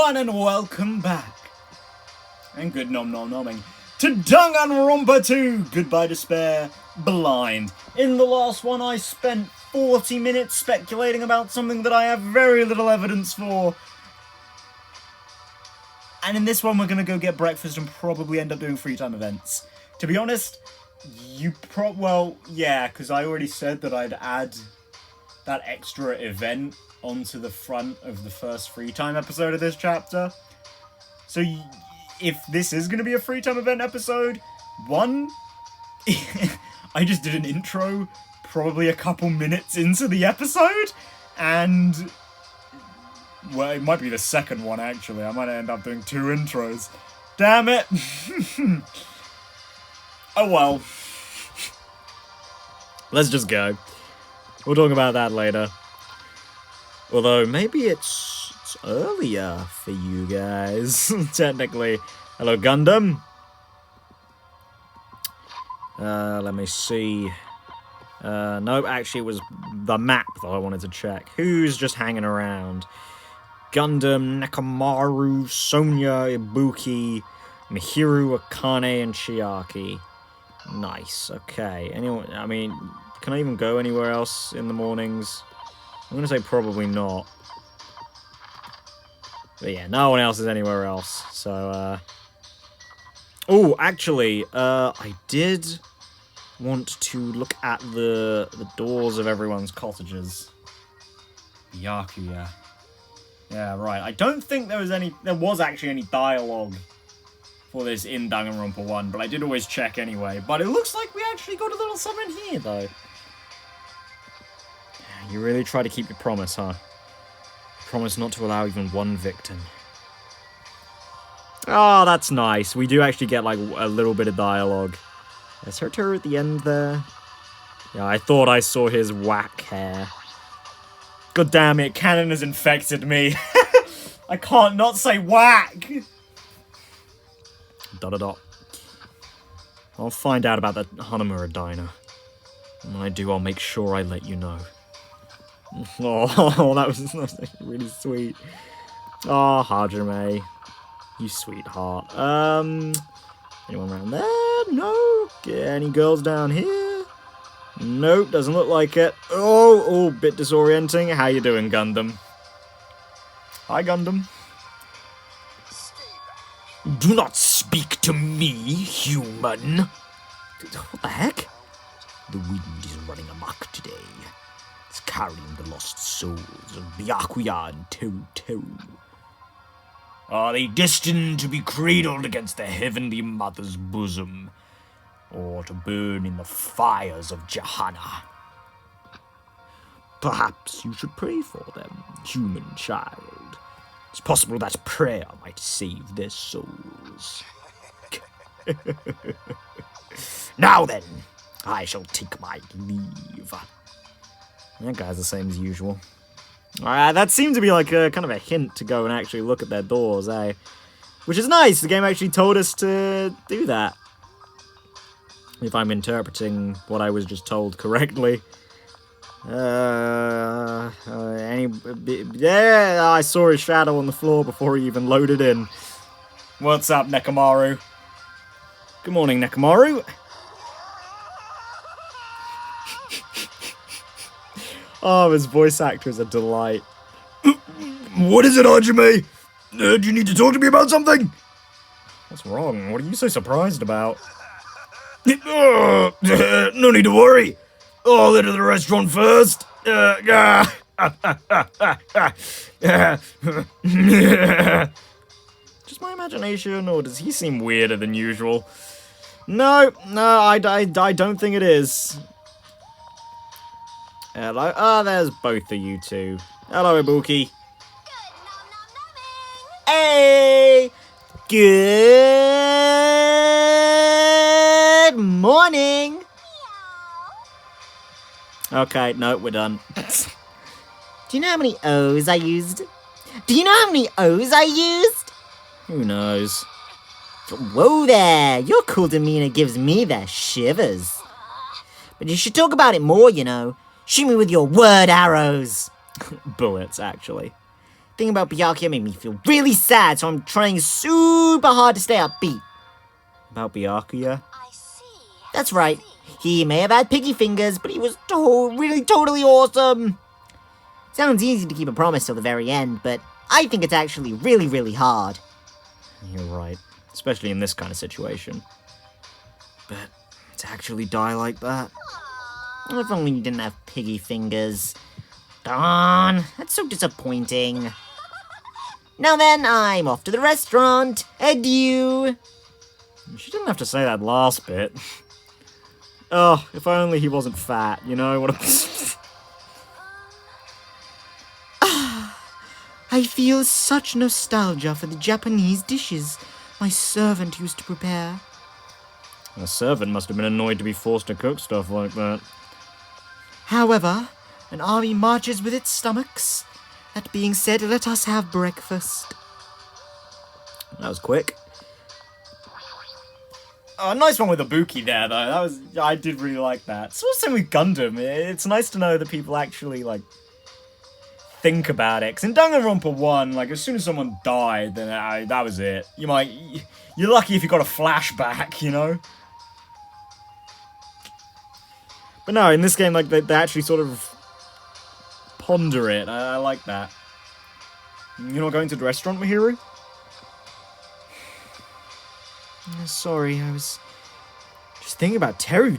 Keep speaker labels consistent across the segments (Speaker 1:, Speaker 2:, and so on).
Speaker 1: everyone, and welcome back. And good nom-nom-nomming to Danganronpa 2, Goodbye Despair, Blind. In the last one, I spent 40 minutes speculating about something that I have very little evidence for. And in this one, we're gonna go get breakfast and probably end up doing free time events. To be honest, because I already said that I'd add that extra event onto the front of the first free time episode of this chapter. So if this is going to be a free time event episode, one, I just did an intro probably a couple minutes into the episode, and, well, it might be the second one actually. I might end up doing 2 intros. Damn it! Oh well. Let's just go. We'll talk about that later. Although, maybe it's earlier for you guys, technically. Hello, Gundam. Let me see. Nope, actually it was the map that I wanted to check. Who's just hanging around? Gundam, Nekomaru, Sonya, Ibuki, Mahiru, Akane, and Chiaki. Nice, okay. Anyone, I mean, can I even go anywhere else in the mornings? I'm gonna say probably not. But yeah, no one else is anywhere else, so, Oh, actually, I did want to look at the doors of everyone's cottages. Byakuya. Yeah, right. I don't think there was actually any dialogue for this in Danganronpa 1, but I did always check anyway. But it looks like we actually got a little something here, though. You really try to keep your promise, huh? Promise not to allow even one victim. Oh, that's nice. We do actually get, like, a little bit of dialogue. Is her at the end there? Yeah, I thought I saw his whack hair. God damn it, Canon has infected me. I can't not say whack! Dot. I'll find out about that Hanamura diner. And when I do, I'll make sure I let you know. Oh, that was really sweet. Oh, Hajime. You sweetheart. Anyone around there? No? Any girls down here? Nope, doesn't look like it. Oh, bit disorienting. How you doing, Gundam? Hi, Gundam.
Speaker 2: Do not speak to me, human.
Speaker 1: What the heck?
Speaker 2: The wind is running amok today. It's carrying the lost souls of Byakuya and Teru. Are they destined to be cradled against the heavenly mother's bosom, or to burn in the fires of Jahana? Perhaps you should pray for them, human child. It's possible that prayer might save their souls. Now then, I shall take my leave.
Speaker 1: That guy's the same as usual. Alright, that seemed to be like a kind of a hint to go and actually look at their doors, eh? Which is nice, the game actually told us to do that. If I'm interpreting what I was just told correctly. Yeah, I saw his shadow on the floor before he even loaded in. What's up, Nekomaru? Good morning, Nekomaru. Oh, his voice actor is a delight.
Speaker 2: What is it, Hajime? Do you need to talk to me about something?
Speaker 1: What's wrong? What are you so surprised about?
Speaker 2: No need to worry. I'll head to the restaurant first.
Speaker 1: Just my imagination, or does he seem weirder than usual? No, I don't think it is. Hello. Ah, there's both of you two. Hello, Ibuki.
Speaker 3: Hey! Good morning!
Speaker 1: Okay, no, we're done.
Speaker 3: Do you know how many O's I used? Do you know how many O's I used?
Speaker 1: Who knows?
Speaker 3: Whoa there! Your cool demeanor gives me the shivers. But you should talk about it more, you know. Shoot me with your word arrows.
Speaker 1: Bullets, actually.
Speaker 3: thing about Byakuya made me feel really sad, so I'm trying super hard to stay upbeat.
Speaker 1: About Byakuya?
Speaker 4: I see.
Speaker 3: That's right. He may have had piggy fingers, but he was really totally awesome. Sounds easy to keep a promise till the very end, but I think it's actually really, really hard.
Speaker 1: You're right. Especially in this kind of situation. But to actually die like that?
Speaker 3: If only you didn't have piggy fingers. Darn, that's so disappointing. Now then, I'm off to the restaurant. Adieu.
Speaker 1: She didn't have to say that last bit. Oh, if only he wasn't fat, you know? What a...
Speaker 3: I feel such nostalgia for the Japanese dishes my servant used to prepare.
Speaker 1: A servant must have been annoyed to be forced to cook stuff like that.
Speaker 3: However, an army marches with its stomachs. That being said, let us have breakfast.
Speaker 1: That was quick. Oh, nice one with Ibuki there, though. I did really like that. So same with Gundam. It's nice to know that people actually, like, think about it. Because in Danganronpa 1, like, as soon as someone died, then that was it. You're lucky if you got a flashback, you know? But no, in this game, like, they actually sort of ponder it. I like that. You're not going to the restaurant, Mahiru? Sorry, I was just thinking about Teru.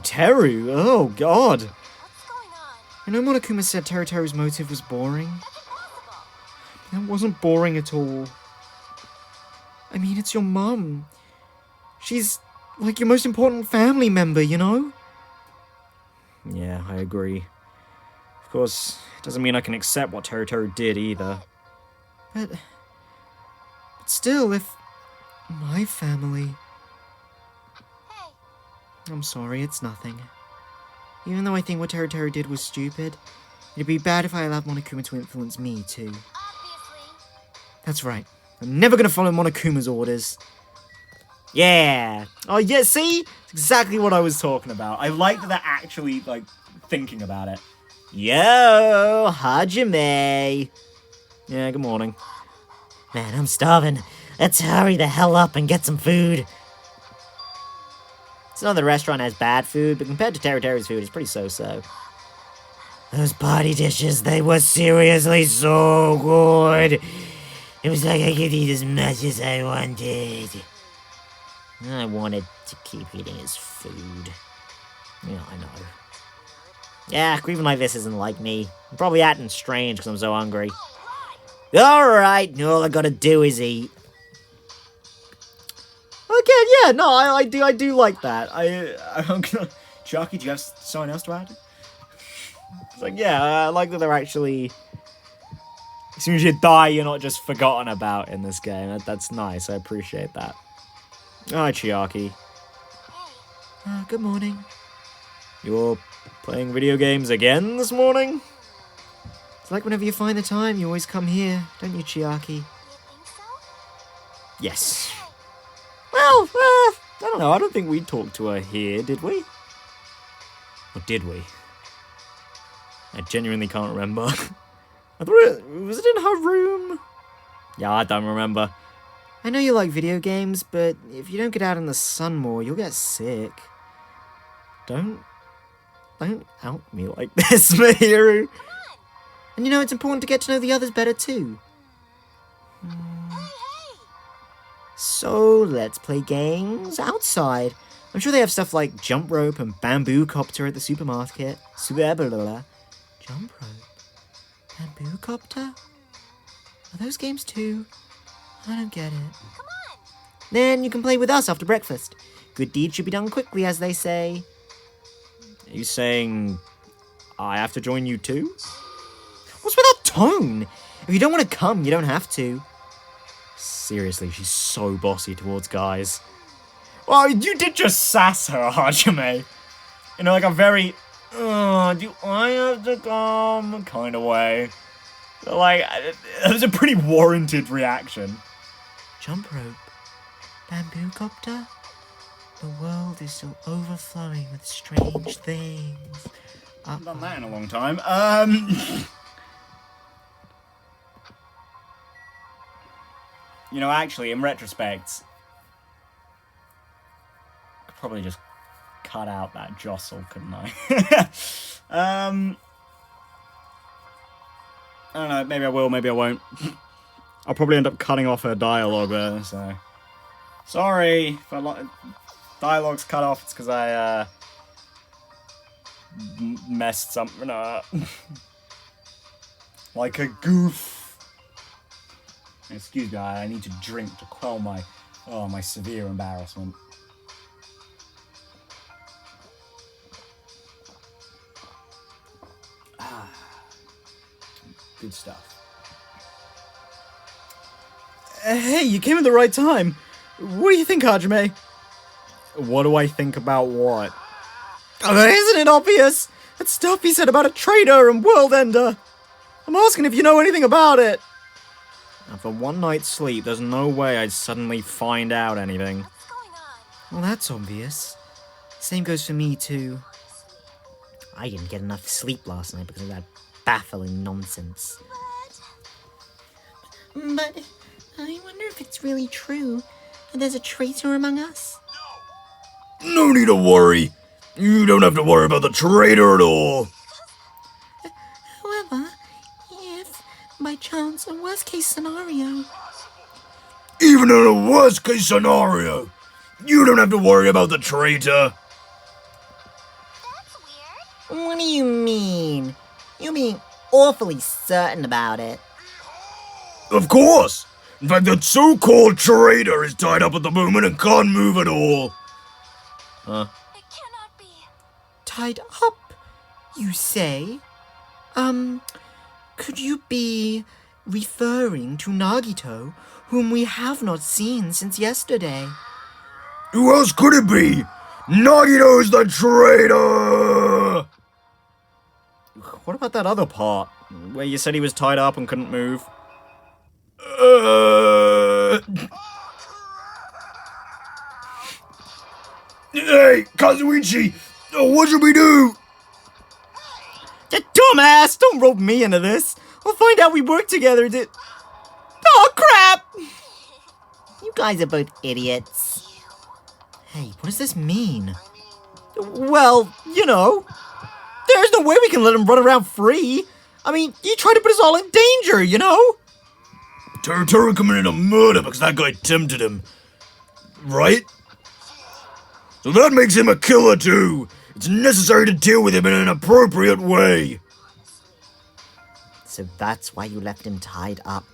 Speaker 1: Oh, God.
Speaker 4: What's going on?
Speaker 3: I know Monokuma said Teru's motive was boring.
Speaker 4: That's impossible.
Speaker 3: That wasn't boring at all. I mean, it's your mum. She's like your most important family member, you know?
Speaker 1: Yeah, I agree. Of course, it doesn't mean I can accept what Teru did either.
Speaker 3: But still, if my family...
Speaker 4: Hey,
Speaker 3: I'm sorry, it's nothing. Even though I think what Teru did was stupid, it'd be bad if I allowed Monokuma to influence me, too.
Speaker 4: obviously.
Speaker 3: That's right. I'm never gonna follow Monokuma's orders.
Speaker 1: Yeah! Oh, yeah, see? It's exactly what I was talking about. I like that they're actually, like, thinking about it.
Speaker 3: Yo, Hajime.
Speaker 1: Yeah, good morning.
Speaker 3: Man, I'm starving. Let's hurry the hell up and get some food. It's not that the restaurant has bad food, but compared to Teru's food, it's pretty so-so. Those party dishes, they were seriously so good. It was like I could eat as much as I wanted. I wanted to keep eating his food. Yeah, I know. Yeah, grieving like this isn't like me. I'm probably acting strange because I'm so hungry. Alright, all I gotta do is eat.
Speaker 1: Okay, yeah, no, I do like that. I'm gonna... Sharky, do you have someone else to add? It's like, yeah, I like that they're actually... As soon as you die, you're not just forgotten about in this game. That's nice, I appreciate that. Hi, Chiaki.
Speaker 3: Good morning.
Speaker 1: You're playing video games again this morning?
Speaker 3: It's like whenever you find the time, you always come here, don't you, Chiaki?
Speaker 4: You think so?
Speaker 1: Yes. Well, I don't know. I don't think we talked to her here, did we? Or did we? I genuinely can't remember. I thought was it in her room? Yeah, I don't remember.
Speaker 3: I know you like video games, but if you don't get out in the sun more, you'll get sick.
Speaker 1: Don't out me like this, Mahiru.
Speaker 3: And you know, it's important to get to know the others better, too.
Speaker 4: Hey!
Speaker 3: So, let's play games outside. I'm sure they have stuff like jump rope and bamboo copter at the supermarket. Jump rope? Bamboo copter? Are those games too? I don't get it.
Speaker 4: Come on!
Speaker 3: Then you can play with us after breakfast. Good deeds should be done quickly, as they say.
Speaker 1: Are you saying I have to join you too?
Speaker 3: What's with that tone? If you don't want to come, you don't have to.
Speaker 1: Seriously, she's so bossy towards guys. Well, you did just sass her, Hajime. In like a very, do I have to come kind of way. Like, it was a pretty warranted reaction.
Speaker 3: Jump rope. Bamboo copter. The world is still overflowing with strange things.
Speaker 1: Haven't done that in a long time. You know, actually, in retrospect, I could probably just cut out that jostle, couldn't I? I don't know, maybe I will, maybe I won't. I'll probably end up cutting off her dialogue there, so... Sorry if dialogue's cut off, it's because I, messed something up. Like a goof. Excuse me, I need to drink to quell my severe embarrassment. Good stuff. Hey, you came at the right time. What do you think, Hajime? What do I think about what? Oh, isn't it obvious? That stuff he said about a traitor and world ender. I'm asking if you know anything about it. After one night's sleep, there's no way I'd suddenly find out anything.
Speaker 4: What's going on?
Speaker 3: Well, that's obvious. Same goes for me, too. I didn't get enough sleep last night because of that baffling nonsense. But I wonder if it's really true that there's a traitor among us.
Speaker 2: No need to worry. You don't have to worry about the traitor at all.
Speaker 3: However, if, by chance, a worst-case scenario...
Speaker 2: Even in a worst case scenario, you don't have to worry about the traitor.
Speaker 4: That's weird.
Speaker 3: What do you mean? You're being awfully certain about it.
Speaker 2: Of course. In fact, that so-called traitor is tied up at the moment and can't move at all. Huh?
Speaker 4: It cannot be.
Speaker 3: Tied up, you say? Could you be referring to Nagito, whom we have not seen since yesterday?
Speaker 2: Who else could it be? Nagito's the traitor!
Speaker 1: What about that other part, where you said he was tied up and couldn't move?
Speaker 2: Hey, Kazuichi! What should we do?
Speaker 1: You dumbass! Don't rope me into this! I'll find out we work together Oh, crap!
Speaker 3: You guys are both idiots. Hey, what does this mean? Well, you know, there's no way we can let him run around free. I mean, he tried to put us all in danger, you know?
Speaker 2: Teru committed a murder because that guy tempted him. Right? So that makes him a killer too. It's necessary to deal with him in an appropriate way.
Speaker 3: So that's why you left him tied up.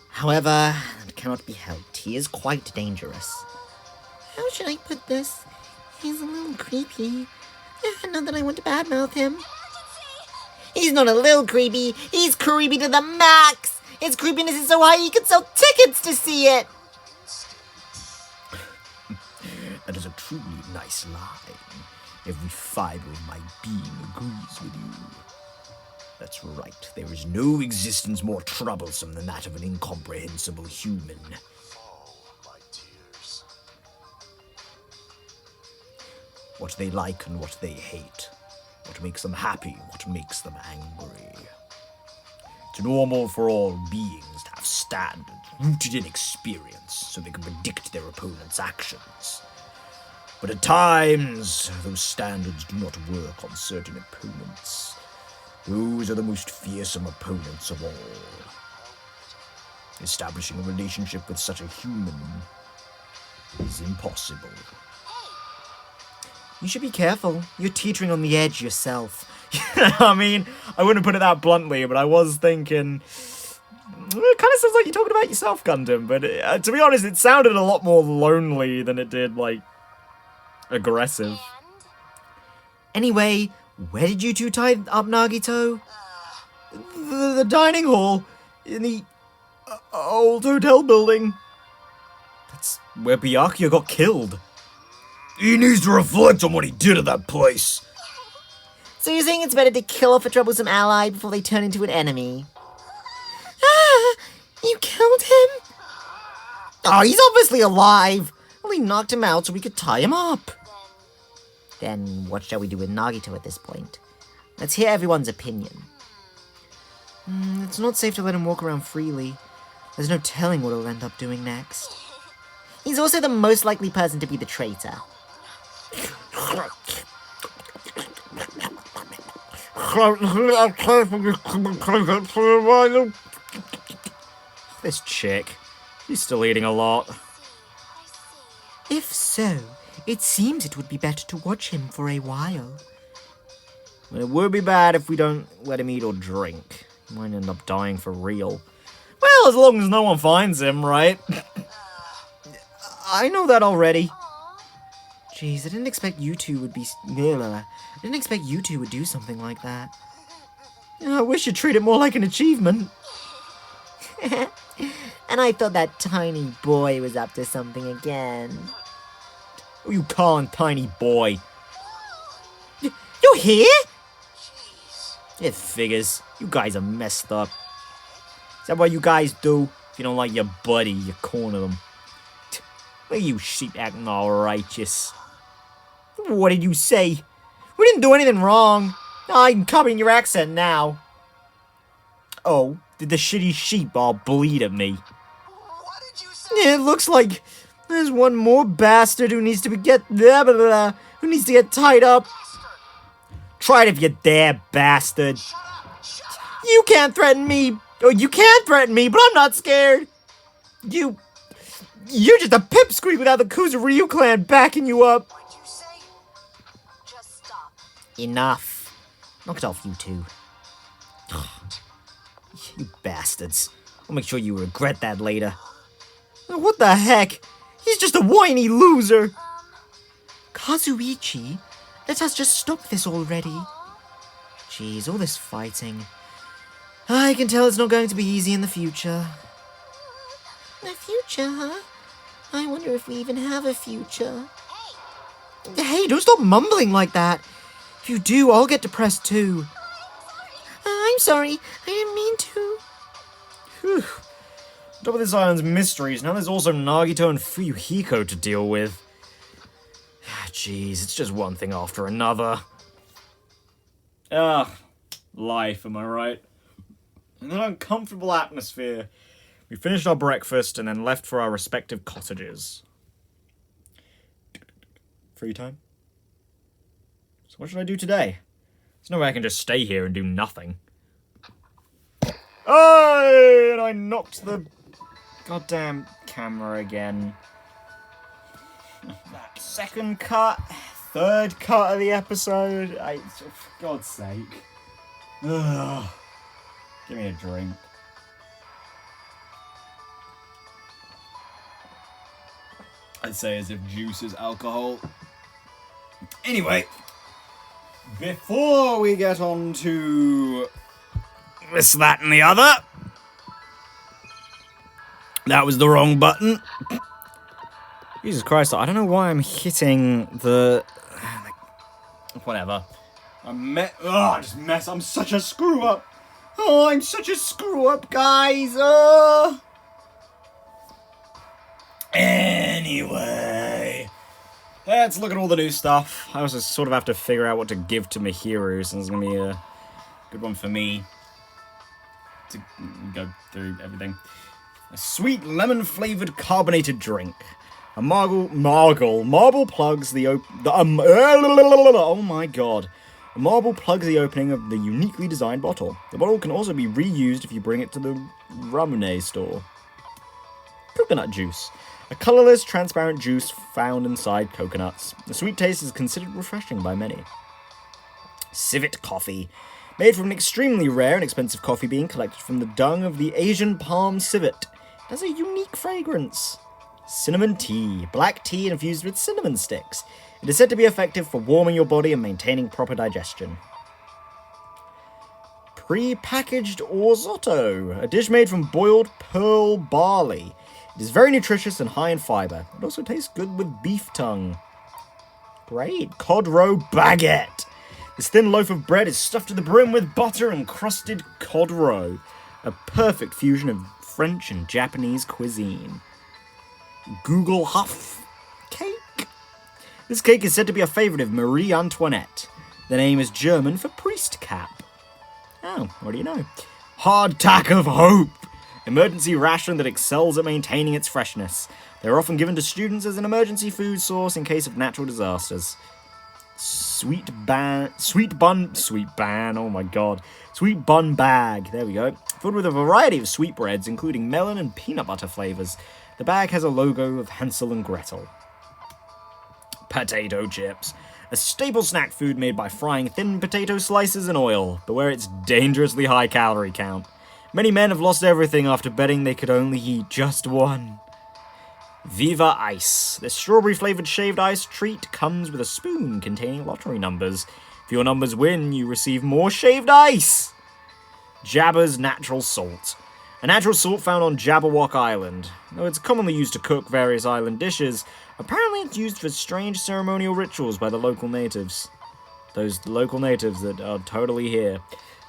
Speaker 3: However, it cannot be helped. He is quite dangerous. How should I put this? He's a little creepy. Not that I want to badmouth him. He's not a little creepy. He's creepy to the max. His creepiness is so high he can sell tickets to see it.
Speaker 2: That is a truly nice line. Every fiber of my being agrees with you. That's right. There is no existence more troublesome than that of an incomprehensible human. My tears. What they like and what they hate. What makes them happy, what makes them angry. It's normal for all beings to have standards rooted in experience so they can predict their opponent's actions. But at times, those standards do not work on certain opponents. Those are the most fearsome opponents of all. Establishing a relationship with such a human is impossible.
Speaker 3: You should be careful. You're teetering on the edge yourself.
Speaker 1: I mean, I wouldn't put it that bluntly, but I was thinking... It kind of sounds like you're talking about yourself, Gundam, but to be honest, it sounded a lot more lonely than it did, like, aggressive.
Speaker 3: Anyway, where did you two tie up Nagito?
Speaker 1: The dining hall in the old hotel building. That's where Byakuya got killed.
Speaker 2: He needs to reflect on what he did at that place.
Speaker 3: So you're saying it's better to kill off a troublesome ally before they turn into an enemy? Ah! You killed him? Oh, he's obviously alive! Well, we knocked him out so we could tie him up. Then what shall we do with Nagito at this point? Let's hear everyone's opinion. It's not safe to let him walk around freely. There's no telling what he'll end up doing next. He's also the most likely person to be the traitor.
Speaker 1: This chick, she's still eating a lot.
Speaker 4: I see.
Speaker 3: If so, it seems it would be better to watch him for a while.
Speaker 1: It would be bad if we don't let him eat or drink. He might end up dying for real. Well, as long as no one finds him, right? I know that already.
Speaker 3: Jeez, I didn't expect you two would be... I didn't expect you two would do something like that.
Speaker 1: I wish you'd treat it more like an achievement.
Speaker 3: And I thought that tiny boy was up to something again.
Speaker 1: Who you calling tiny boy?
Speaker 3: You're here?
Speaker 1: It figures. You guys are messed up. Is that what you guys do? If you don't like your buddy, you corner them. Look at you sheep acting all righteous. What did you say? We didn't do anything wrong. I'm copying your accent now. Oh, did the shitty sheep all bleed at me?
Speaker 4: What did you say?
Speaker 1: It looks like there's one more bastard who needs to who needs to get tied up. Try it if you dare, bastard. You can't threaten me. Oh, you can threaten me, but I'm not scared. You're just a pipsqueak without the Kuzuryu clan backing you up.
Speaker 4: What'd you say? Just stop.
Speaker 3: Enough. Knock it off, you two.
Speaker 1: You bastards. I'll make sure you regret that later. What the heck? He's just a whiny loser.
Speaker 3: Kazuichi, let us just stop this already. Jeez, all this fighting. I can tell it's not going to be easy in the future. The future, huh? I wonder if we even have a future.
Speaker 1: Hey, don't stop mumbling like that. If you do, I'll get depressed too.
Speaker 3: I'm sorry, I didn't mean to.
Speaker 1: Whew. On top of this island's mysteries, now there's also Nagito and Fuyuhiko to deal with. Jeez, it's just one thing after another. Life, am I right? In an uncomfortable atmosphere, we finished our breakfast and then left for our respective cottages. Free time? So what should I do today? There's no way I can just stay here and do nothing. Oh, and I knocked the goddamn camera again. That second cut, third cut of the episode. For God's sake. Ugh. Give me a drink. I'd say as if juice is alcohol. Anyway, before we get on to this, that, and the other. That was the wrong button. Jesus Christ, I don't know why I'm hitting the... Whatever. I'm such a screw up. Oh, I'm such a screw up, guys. Anyway. Let's look at all the new stuff. I also sort of have to figure out what to give to Mahiru, since it's going to be a good one for me to go through everything. A sweet lemon-flavored carbonated drink. A marble plugs the oh my god. A marble plugs the opening of the uniquely designed bottle. The bottle can also be reused if you bring it to the Ramune store. Coconut juice. A colorless, transparent juice found inside coconuts. The sweet taste is considered refreshing by many. Civet coffee. Made from an extremely rare and expensive coffee bean collected from the dung of the Asian palm civet. It has a unique fragrance. Cinnamon tea. Black tea infused with cinnamon sticks. It is said to be effective for warming your body and maintaining proper digestion. Pre-packaged orzotto. A dish made from boiled pearl barley. It is very nutritious and high in fiber. It also tastes good with beef tongue. Great. Cod roe baguette. This thin loaf of bread is stuffed to the brim with butter and crusted cod roe. A perfect fusion of French and Japanese cuisine. Google Huff cake. This cake is said to be a favourite of Marie Antoinette. The name is German for priest cap. Oh, what do you know? Hardtack of hope. emergency ration that excels at maintaining its freshness. They are often given to students as an emergency food source in case of natural disasters. Sweet bun bag, there we go. Filled with a variety of sweetbreads, including melon and peanut butter flavors. The bag has a logo of Hansel and Gretel. Potato chips. A staple snack food made by frying thin potato slices in oil, beware its dangerously high calorie count. Many men have lost everything after betting they could only eat just one. Viva Ice. This strawberry-flavored shaved ice treat comes with a spoon containing lottery numbers. If your numbers win, you receive more shaved ice. Jabba's Natural Salt. A natural salt found on Jabberwock Island. Though it's commonly used to cook various island dishes, apparently it's used for strange ceremonial rituals by the local natives. Those local natives that are totally here.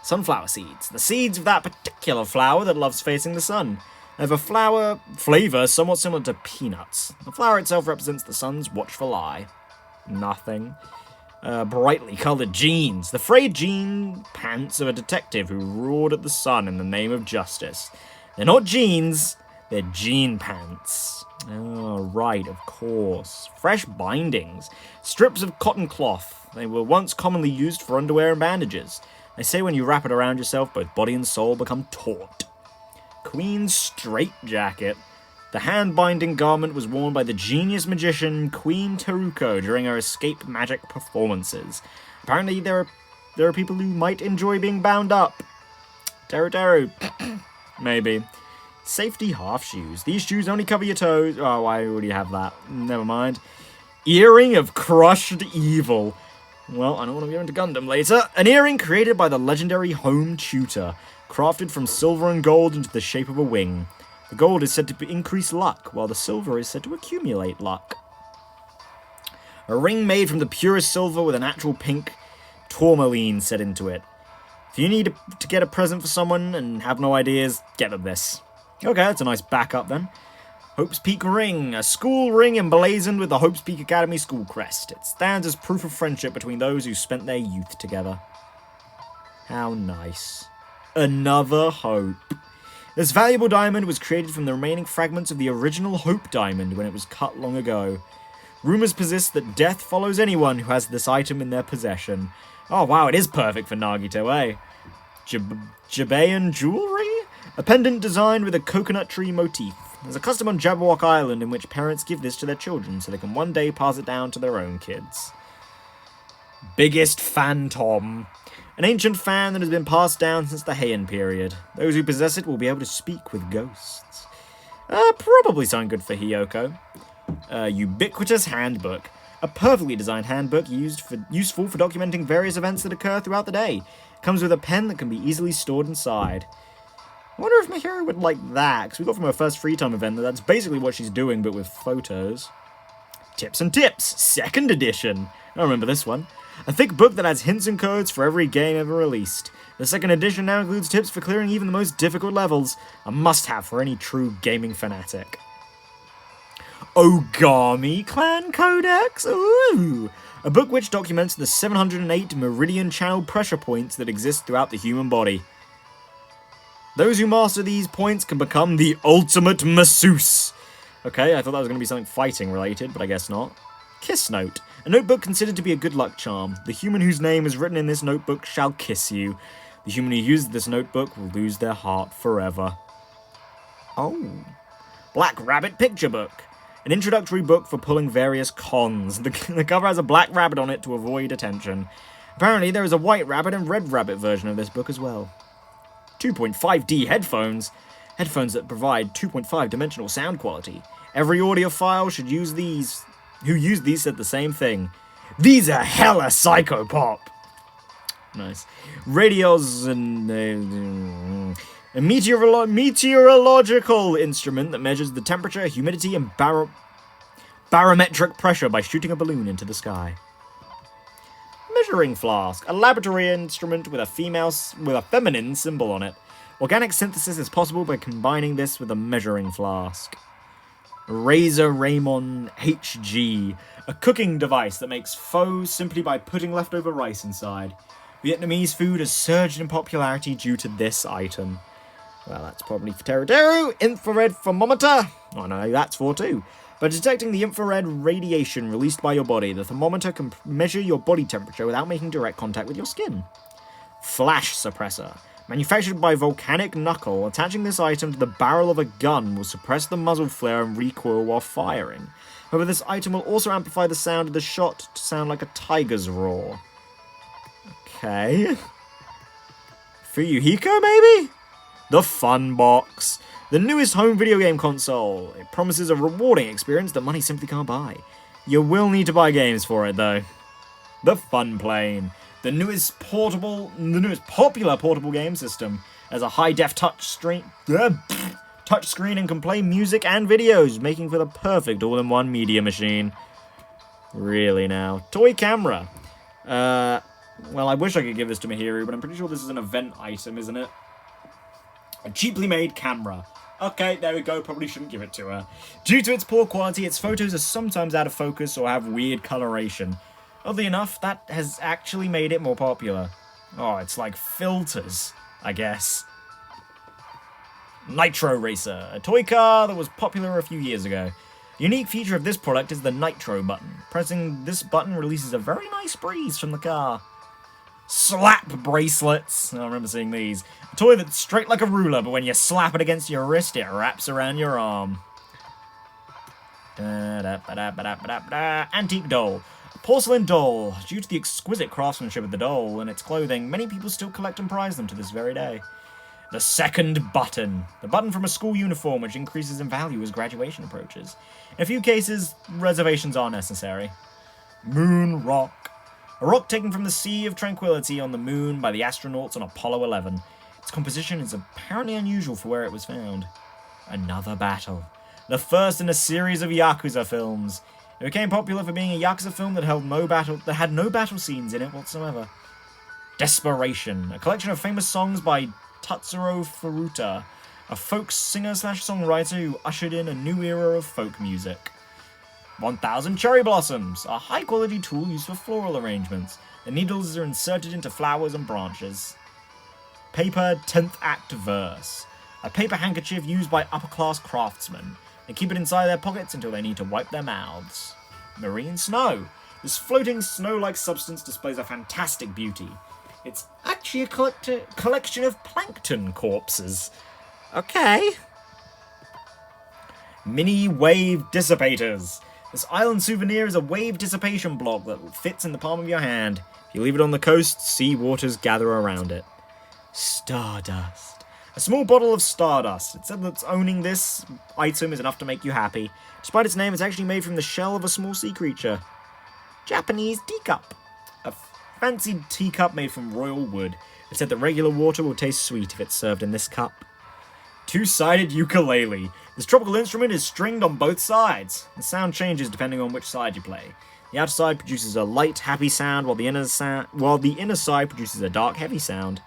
Speaker 1: Sunflower seeds. The seeds of that particular flower that loves facing the sun. They have a flavor somewhat similar to peanuts. The flower itself represents the sun's watchful eye. Nothing. Brightly coloured jeans. The frayed jean pants of a detective who roared at the sun in the name of justice. They're not jeans, they're jean pants. Oh, right, of course. Fresh bindings. Strips of cotton cloth. They were once commonly used for underwear and bandages. They say when you wrap it around yourself, both body and soul become taut. Queen's straitjacket. The hand-binding garment was worn by the genius magician Queen Teruko during her escape magic performances. Apparently there are people who might enjoy being bound up. Teru. Maybe. Safety half shoes. These shoes only cover your toes. Oh, I already have that. Never mind. Earring of crushed evil. Well, I don't want to go into Gundam later. An earring created by the legendary Home Tutor, crafted from silver and gold into the shape of a wing. The gold is said to increase luck, while the silver is said to accumulate luck. A ring made from the purest silver with a natural pink tourmaline set into it. If you need to get a present for someone and have no ideas, get them this. Okay, that's a nice backup then. Hope's Peak Ring, a school ring emblazoned with the Hope's Peak Academy school crest. It stands as proof of friendship between those who spent their youth together. How nice. Another Hope. This valuable diamond was created from the remaining fragments of the original Hope diamond when it was cut long ago. Rumors persist that death follows anyone who has this item in their possession. Oh wow, it is perfect for Nagito, eh? Jabayan jewelry? A pendant designed with a coconut tree motif. There's a custom on Jabberwock Island in which parents give this to their children so they can one day pass it down to their own kids. Biggest Phantom. An ancient fan that has been passed down since the Heian period. Those who possess it will be able to speak with ghosts. Probably something good for Hiyoko. Ubiquitous Handbook. A perfectly designed handbook useful for documenting various events that occur throughout the day. It comes with a pen that can be easily stored inside. I wonder if Mahiru would like that, because we got from her first free time event that that's basically what she's doing, but with photos. Tips and Tips, 2nd edition. I remember this one. A thick book that has hints and codes for every game ever released. The 2nd edition now includes tips for clearing even the most difficult levels, a must-have for any true gaming fanatic. Ogami Clan Codex? Ooh! A book which documents the 708 meridian channel pressure points that exist throughout the human body. Those who master these points can become the ultimate masseuse. Okay, I thought that was going to be something fighting related, but I guess not. Kiss Note. A notebook considered to be a good luck charm. The human whose name is written in this notebook shall kiss you. The human who uses this notebook will lose their heart forever. Oh. Black Rabbit Picture Book. An introductory book for pulling various cons. The cover has a black rabbit on it to avoid attention. Apparently there is a white rabbit and red rabbit version of this book as well. 2.5D headphones. Headphones that provide 2.5 dimensional sound quality. Every audiophile should use these. Who use these said the same thing. These are hella psychopop. Nice. Radios and a meteorological instrument that measures the temperature, humidity, and barometric pressure by shooting a balloon into the sky. Measuring flask, a laboratory instrument with a feminine symbol on it. Organic synthesis is possible by combining this with a measuring flask. Razor Raymond HG, a cooking device that makes pho simply by putting leftover rice inside. Vietnamese food has surged in popularity due to this item.
Speaker 3: Well, that's probably for Teru. Infrared thermometer. Oh, no, that's for too. By detecting the infrared radiation released by your body, the thermometer can measure your body temperature without making direct contact with your skin. Flash suppressor. Manufactured by Volcanic Knuckle, attaching this item to the barrel of a gun will suppress the muzzle flare and recoil while firing. However, this item will also amplify the sound of the shot to sound like a tiger's roar. Okay. Fuyuhiko, maybe? The Fun Box. The newest home video game console. It promises a rewarding experience that money simply can't buy. You will need to buy games for it, though. The Fun Plane. The newest popular portable game system. Has a high-def touchscreen and can play music and videos, making for the perfect all-in-one media machine. Really now. Toy camera. Well, I wish I could give this to Mahiru, but I'm pretty sure this is an event item, isn't it? A cheaply made camera. Okay, there we go, probably shouldn't give it to her. Due to its poor quality, its photos are sometimes out of focus or have weird coloration. Oddly enough, that has actually made it more popular. Oh, it's like filters, I guess. Nitro Racer, a toy car that was popular a few years ago. A unique feature of this product is the Nitro button. Pressing this button releases a very nice breeze from the car. Slap bracelets. I remember seeing these. A toy that's straight like a ruler, but when you slap it against your wrist, it wraps around your arm. Antique doll. A porcelain doll. Due to the exquisite craftsmanship of the doll and its clothing, many people still collect and prize them to this very day. The second button. The button from a school uniform, which increases in value as graduation approaches. In a few cases, reservations are necessary. Moon rock. A rock taken from the Sea of Tranquility on the moon by the astronauts on Apollo 11. Its composition is apparently unusual for where it was found. Another battle. The first in a series of Yakuza films. It became popular for being a Yakuza film that had no battle scenes in it whatsoever. Desperation. A collection of famous songs by Tatsuro Furuta, a folk singer/songwriter who ushered in a new era of folk music. 1000 cherry blossoms, a high-quality tool used for floral arrangements. The needles are inserted into flowers and branches. Paper 10th Act verse, a paper handkerchief used by upper-class craftsmen. They keep it inside their pockets until they need to wipe their mouths. Marine snow. This floating snow-like substance displays a fantastic beauty. It's actually a collection of plankton corpses. Okay. Mini wave dissipators. This island souvenir is a wave dissipation block that fits in the palm of your hand. If you leave it on the coast, sea waters gather around it. Stardust. A small bottle of stardust. It said that owning this item is enough to make you happy. Despite its name, it's actually made from the shell of a small sea creature. Japanese teacup. A fancy teacup made from royal wood. It said that regular water will taste sweet if it's served in this cup. Two-sided ukulele. This tropical instrument is stringed on both sides. The sound changes depending on which side you play. The outer side produces a light, happy sound, while the inner side produces a dark, heavy sound.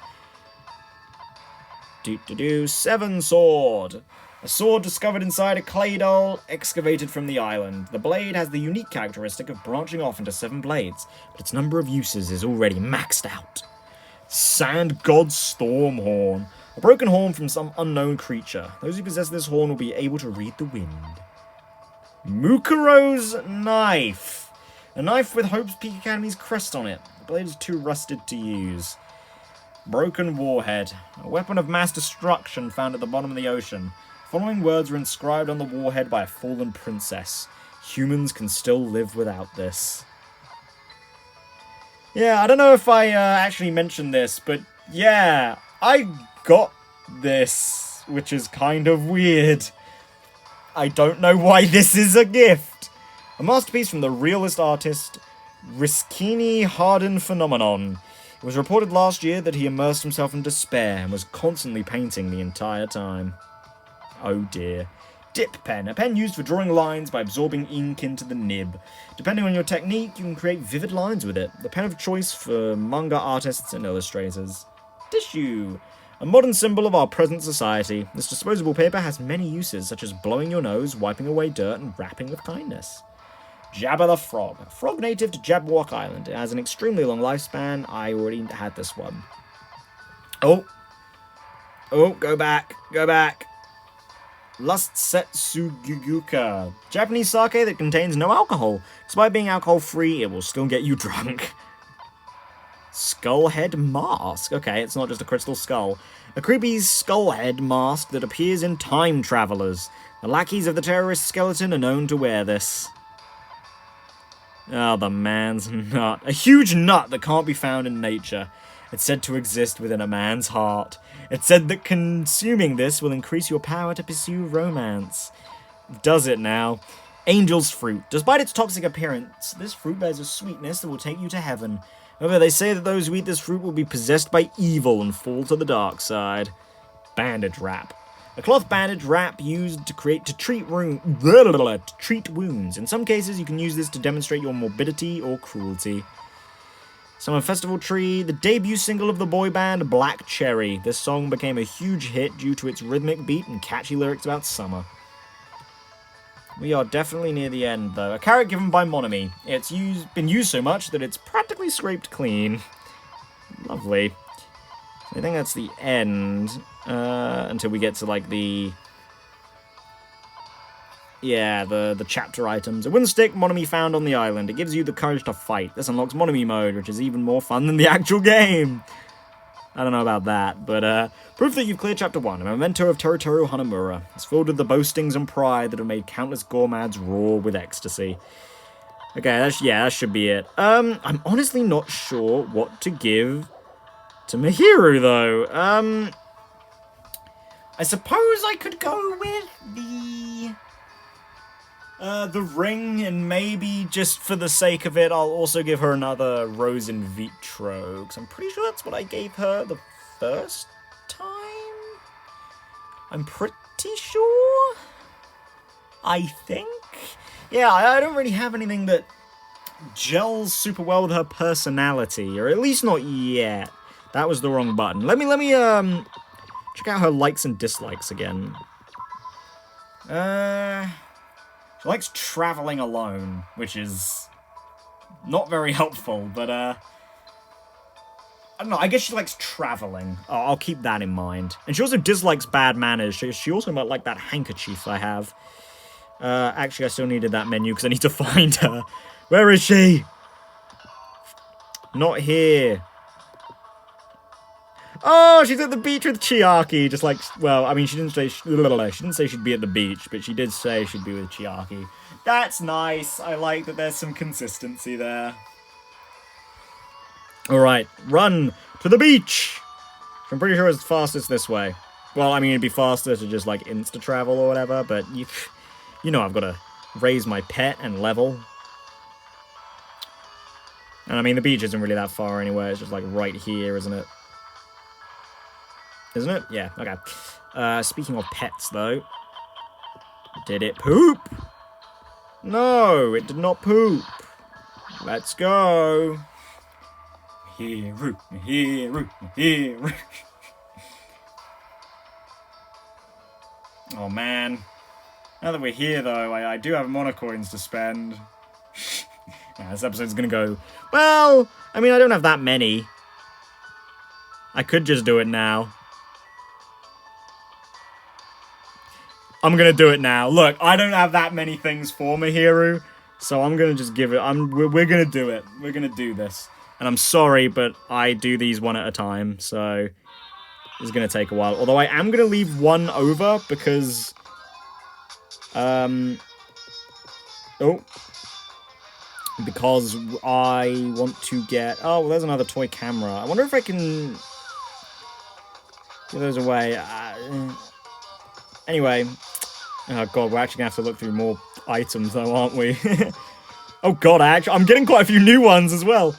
Speaker 3: Seven sword. A sword discovered inside a clay doll excavated from the island. The blade has the unique characteristic of branching off into 7 blades, but its number of uses is already maxed out. Sand God Storm Horn. A broken horn from some unknown creature. Those who possess this horn will be able to read the wind. Mukuro's Knife. A knife with Hope's Peak Academy's crest on it. The blade is too rusted to use. Broken Warhead. A weapon of mass destruction found at the bottom of the ocean. The following words were inscribed on the warhead by a fallen princess. Humans can still live without this. Yeah, I don't know if I actually mentioned this, but yeah, I got this, which is kind of weird. I don't know why this is a gift. A masterpiece from the realist artist Riskini Harden Phenomenon. It was reported last year that he immersed himself in despair and was constantly painting the entire time. Oh dear. Dip pen, a pen used for drawing lines by absorbing ink into the nib. Depending on your technique, you can create vivid lines with it. The pen of choice for manga artists and illustrators. Tissue. A modern symbol of our present society, this disposable paper has many uses, such as blowing your nose, wiping away dirt, and wrapping with kindness. Jabba the Frog. A frog native to Jabberwock Island. It has an extremely long lifespan. I already had this one. Oh.
Speaker 1: Oh, go back. Go back. Lust Setsuguguka. Japanese sake that contains no alcohol. Despite being alcohol-free, it will still get you drunk. Skullhead mask. Okay, it's not just a crystal skull. A creepy skullhead mask that appears in Time Travelers. The lackeys of the terrorist skeleton are known to wear this. Oh, the man's nut. A huge nut that can't be found in nature. It's said to exist within a man's heart. It's said that consuming this will increase your power to pursue romance. Does it now? Angel's fruit. Despite its toxic appearance, this fruit bears a sweetness that will take you to heaven. However, they say that those who eat this fruit will be possessed by evil and fall to the dark side. Bandage wrap. A cloth bandage wrap used to treat wounds. In some cases, you can use this to demonstrate your morbidity or cruelty. Summer Festival Tree, the debut single of the boy band Black Cherry. This song became a huge hit due to its rhythmic beat and catchy lyrics about summer. We are definitely near the end, though. A carrot given by Monami. It's been used so much that it's practically scraped clean. Lovely. I think that's the end. Until we get to, like, the chapter items. A wooden stick Monami found on the island. It gives you the courage to fight. This unlocks Monami mode, which is even more fun than the actual game. I don't know about that, but proof that you've cleared chapter 1. A memento of Terutoru Hanamura. It's filled with the boastings and pride that have made countless gourmads roar with ecstasy. Okay, that should be it. I'm honestly not sure what to give to Mahiru, though. I suppose I could go with the ring, and maybe just for the sake of it, I'll also give her another rose in vitro, because I'm pretty sure that's what I gave her the first time? I'm pretty sure? I think? Yeah, I don't really have anything that gels super well with her personality, or at least not yet. That was the wrong button. Let me check out her likes and dislikes again. She likes traveling alone, which is not very helpful, but, I don't know, I guess she likes traveling. I'll keep that in mind. And she also dislikes bad manners. She also might like that handkerchief I have. Actually, I still needed that menu because I need to find her. Where is she? Not here. Oh, she's at the beach with Chiaki, just like, well, I mean, she didn't say she'd be at the beach, but she did say she'd be with Chiaki. That's nice. I like that there's some consistency there. Alright, run to the beach! I'm pretty sure it's fastest this way. Well, I mean, it'd be faster to just, like, insta-travel or whatever, but you know I've got to raise my pet and level. And I mean, the beach isn't really that far anyway, it's just, like, right here, isn't it? Isn't it? Yeah, okay. Speaking of pets, though. Did it poop? No, it did not poop. Let's go. Mahiru, Mahiru, Mahiru. Oh, man. Now that we're here, though, I do have monocoins to spend. Yeah, this episode's gonna go, well, I mean, I don't have that many. I could just do it now. I'm gonna do it now. Look, I don't have that many things for Mahiru, so I'm gonna just give it. We're gonna do it. We're gonna do this. And I'm sorry, but I do these one at a time, so it's gonna take a while. Although I am gonna leave one over because, because I want to get. Oh, well, there's another toy camera. I wonder if I can give those away. Anyway. Oh god, we're actually gonna have to look through more items though, aren't we? Oh god, I'm getting quite a few new ones as well.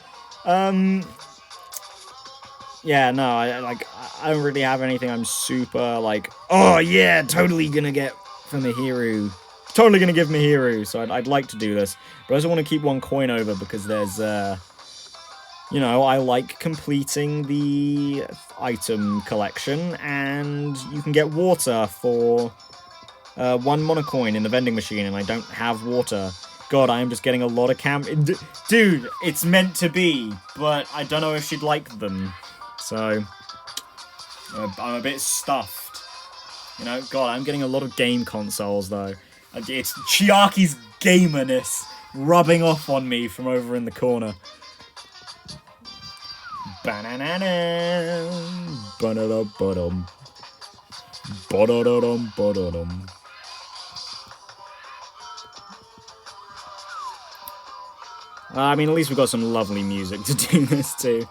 Speaker 1: Yeah, no, I don't really have anything I'm super, like, oh yeah, totally gonna get for Mahiru. Totally gonna give Mahiru, so I'd like to do this. But I also want to keep one coin over because there's, you know, I like completing the item collection, and you can get water for one monocoin in the vending machine, and I don't have water. God, I am just getting a lot of Dude, it's meant to be, but I don't know if she'd like them. So, I'm a bit stuffed. You know, God, I'm getting a lot of game consoles, though. It's Chiaki's gamerness rubbing off on me from over in the corner. Ba-na-na-na. Ba-da-da-ba-dum. Ba-da-da-dum, ba-da-dum. I mean, at least we've got some lovely music to do this to.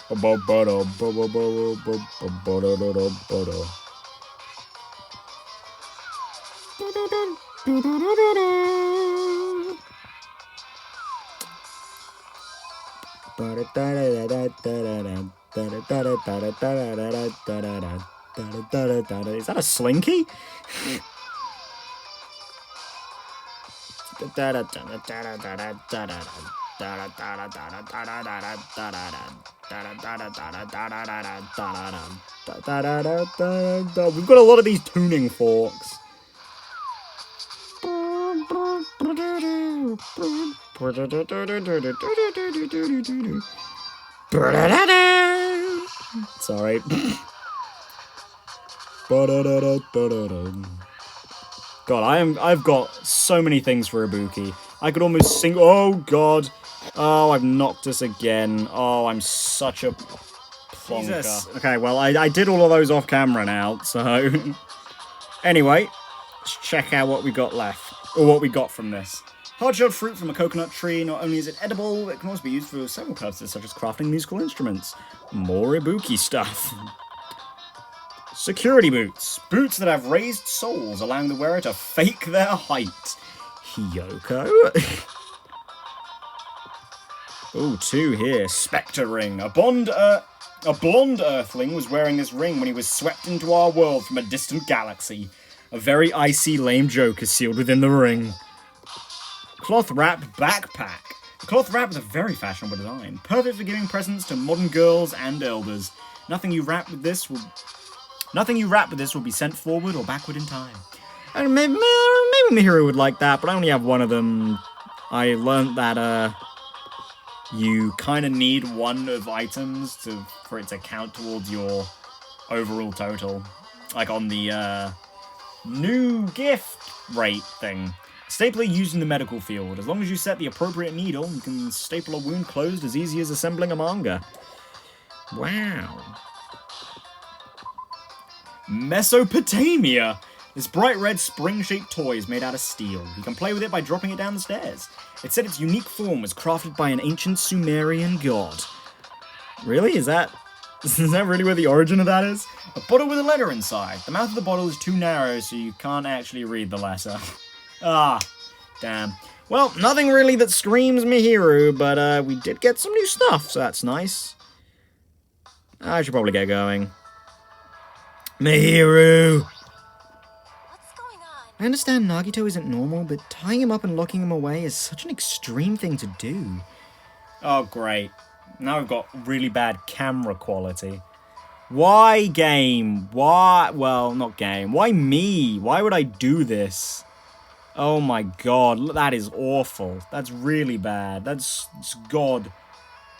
Speaker 1: Is that a slinky? We've got a lot of these tuning forks. Sorry. God, I've got so many things for Ibuki. I could almost sing. Oh God. Oh, I've knocked us again. Oh, I'm such a plonker. Jesus. Okay, well, I did all of those off camera now, so anyway, let's check out what we got left, or what we got from this. Hard-shelled fruit from a coconut tree. Not only is it edible, it can also be used for several purposes, such as crafting musical instruments. More Ibuki stuff. Security boots. Boots that have raised soles, allowing the wearer to fake their height. Hiyoko. Oh, 2 here. Spectre ring. A blonde earthling was wearing this ring when he was swept into our world from a distant galaxy. A very icy, lame joke is sealed within the ring. Cloth wrap backpack. The cloth wrap is a very fashionable design, perfect for giving presents to modern girls and elders. Nothing you wrap with this will be sent forward or backward in time. And maybe Mahiru would like that, but I only have one of them. I learned that you kind of need one of items for it to count towards your overall total, like on the new gift rate thing. Stapler used in the medical field. As long as you set the appropriate needle, you can staple a wound closed as easy as assembling a manga. Wow. Mesopotamia! This bright red spring-shaped toy is made out of steel. You can play with it by dropping it down the stairs. It said its unique form was crafted by an ancient Sumerian god. Really? Is that really where the origin of that is? A bottle with a letter inside. The mouth of the bottle is too narrow, so you can't actually read the letter. Ah, damn. Well, nothing really that screams Mahiru, but we did get some new stuff, so that's nice. I should probably get going. Mahiru!
Speaker 4: What's going on?
Speaker 3: I understand Nagito isn't normal, but tying him up and locking him away is such an extreme thing to do.
Speaker 1: Oh, great. Now I've got really bad camera quality. Why, game? Why? Well, not game. Why me? Why would I do this? Oh my god, that is awful. That's really bad. That's god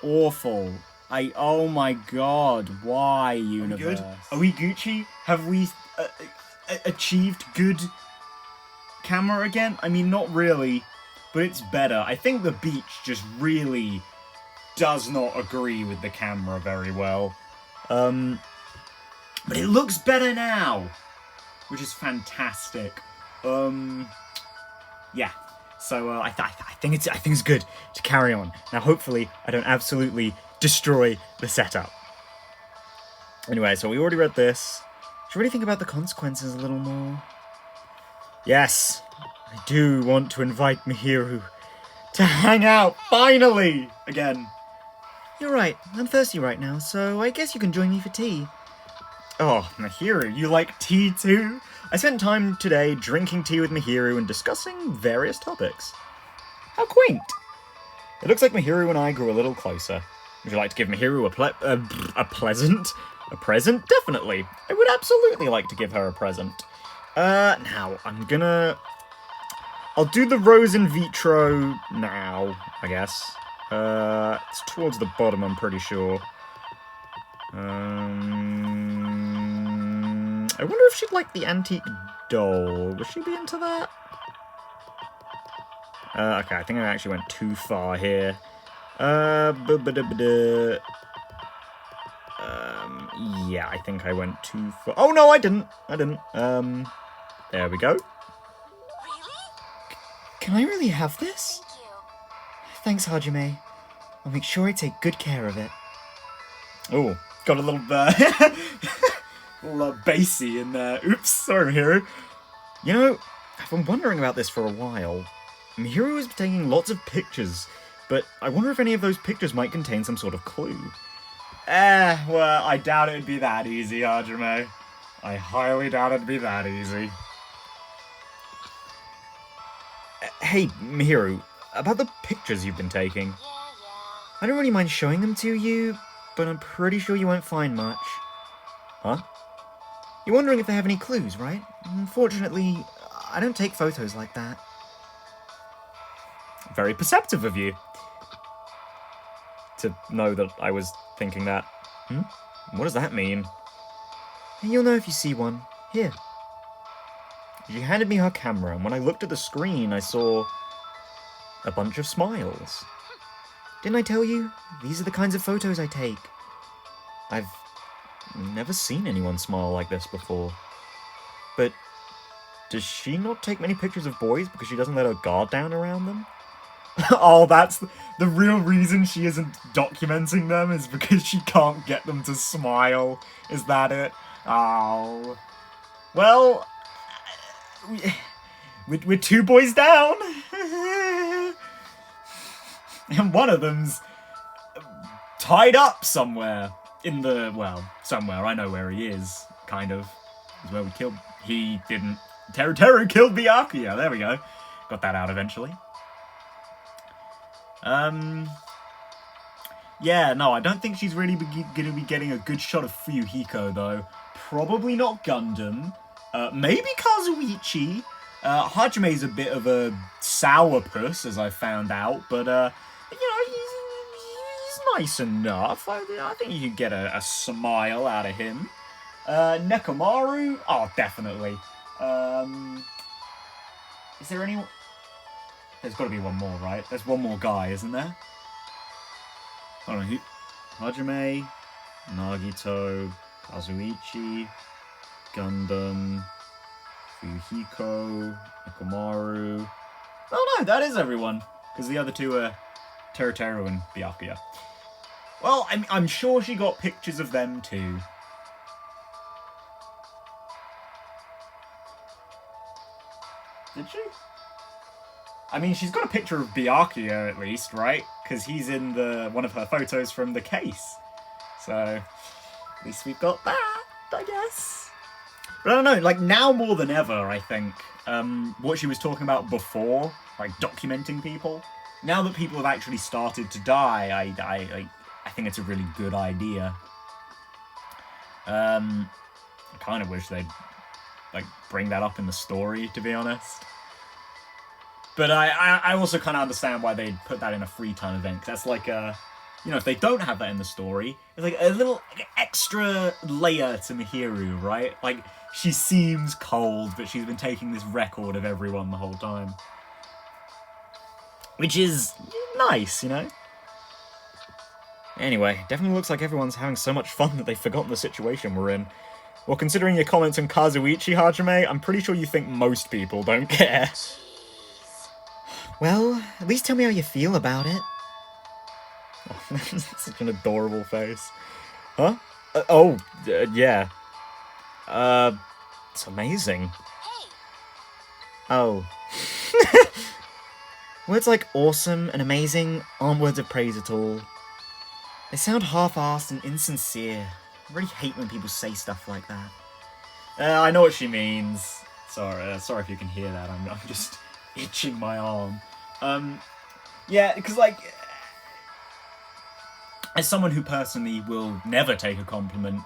Speaker 1: awful. Oh my god, why, universe? Are we Gucci? Have we achieved good camera again? I mean, not really, but it's better. I think the beach just really does not agree with the camera very well. But it looks better now, which is fantastic. Yeah. So I think it's good to carry on. Now, hopefully, I don't absolutely destroy the setup. Anyway, so we already read this. Should we really think about the consequences a little more? Yes, I do want to invite Mahiru to hang out, finally, again.
Speaker 3: You're right, I'm thirsty right now, so I guess you can join me for tea.
Speaker 1: Oh, Mahiru, you like tea too? I spent time today drinking tea with Mahiru and discussing various topics. How quaint. It looks like Mahiru and I grew a little closer. Would you like to give Mahiru a present? Definitely. I would absolutely like to give her a present. Now, I'll do the rose in vitro now, I guess. It's towards the bottom, I'm pretty sure. I wonder if she'd like the antique doll. Would she be into that? Okay, I think I actually went too far here. Yeah, I think I went too far. Oh, no, I didn't. There we go.
Speaker 4: Really?
Speaker 3: Can I really have this?
Speaker 4: Thank you.
Speaker 3: Thanks, Hajime. I'll make sure I take good care of it.
Speaker 1: Oh, got a little, little bassy in there. Oops, sorry, Mahiru. You know, I've been wondering about this for a while. Mahiru has been taking lots of pictures, but I wonder if any of those pictures might contain some sort of clue. Well, I doubt it'd be that easy, Hajime. I highly doubt it'd be that easy. Hey, Mahiru, about the pictures you've been taking.
Speaker 4: Yeah.
Speaker 3: I don't really mind showing them to you, but I'm pretty sure you won't find much.
Speaker 1: Huh?
Speaker 3: You're wondering if they have any clues, right? Unfortunately, I don't take photos like that.
Speaker 1: Very perceptive of you. To know that I was thinking that. What does that mean?
Speaker 3: And you'll know if you see one. Here.
Speaker 1: She handed me her camera, and when I looked at the screen, I saw a bunch of smiles.
Speaker 3: Didn't I tell you? These are the kinds of photos I take.
Speaker 1: I've never seen anyone smile like this before. But does she not take many pictures of boys because she doesn't let her guard down around them? Oh, that's the real reason she isn't documenting them, is because she can't get them to smile. Is that it? Oh. Well, we're 2 boys down. And one of them's tied up somewhere in the, well, somewhere. I know where he is, kind of. Is where we killed. He didn't. Teru killed Byakuya. There we go. Got that out eventually. Yeah, no, I don't think she's really going to be getting a good shot of Fuyuhiko, though. Probably not Gundam. Maybe Kazuichi. Hajime's a bit of a sourpuss, as I found out, but, you know, he's nice enough. I think you could get a smile out of him. Nekomaru? Oh, definitely. Is there anyone? There's got to be one more, right? There's one more guy, isn't there? Hold on, Hajime, Nagito, Kazuichi, Gundam, Fuyuhiko, Nekomaru. Oh no, that is everyone. Because the other two are Teru and Byakuya. Well, I'm sure she got pictures of them too. Did she? I mean, she's got a picture of Byakuya at least, right? Because he's in one of her photos from the case. So, at least we've got that, I guess. But I don't know, like, now more than ever, I think, what she was talking about before, like, documenting people, now that people have actually started to die, I think it's a really good idea. I kind of wish they'd, like, bring that up in the story, to be honest. But I also kind of understand why they'd put that in a free time event, because that's like a, you know, if they don't have that in the story, it's like a little extra layer to Mahiru, right? Like, she seems cold, but she's been taking this record of everyone the whole time. Which is nice, you know? Anyway, definitely looks like everyone's having so much fun that they've forgotten the situation we're in. Well, considering your comments on Kazuichi, Hajime, I'm pretty sure you think most people don't care.
Speaker 3: Well, at least tell me how you feel about it.
Speaker 1: Oh, that's such an adorable face. Huh? Yeah. It's amazing.
Speaker 4: Hey,
Speaker 3: Oh. Words like awesome and amazing aren't words of praise at all. They sound half-assed and insincere. I really hate when people say stuff like that.
Speaker 1: I know what she means. Sorry if you can hear that. I'm just itching my arm. Yeah, because, like, as someone who personally will never take a compliment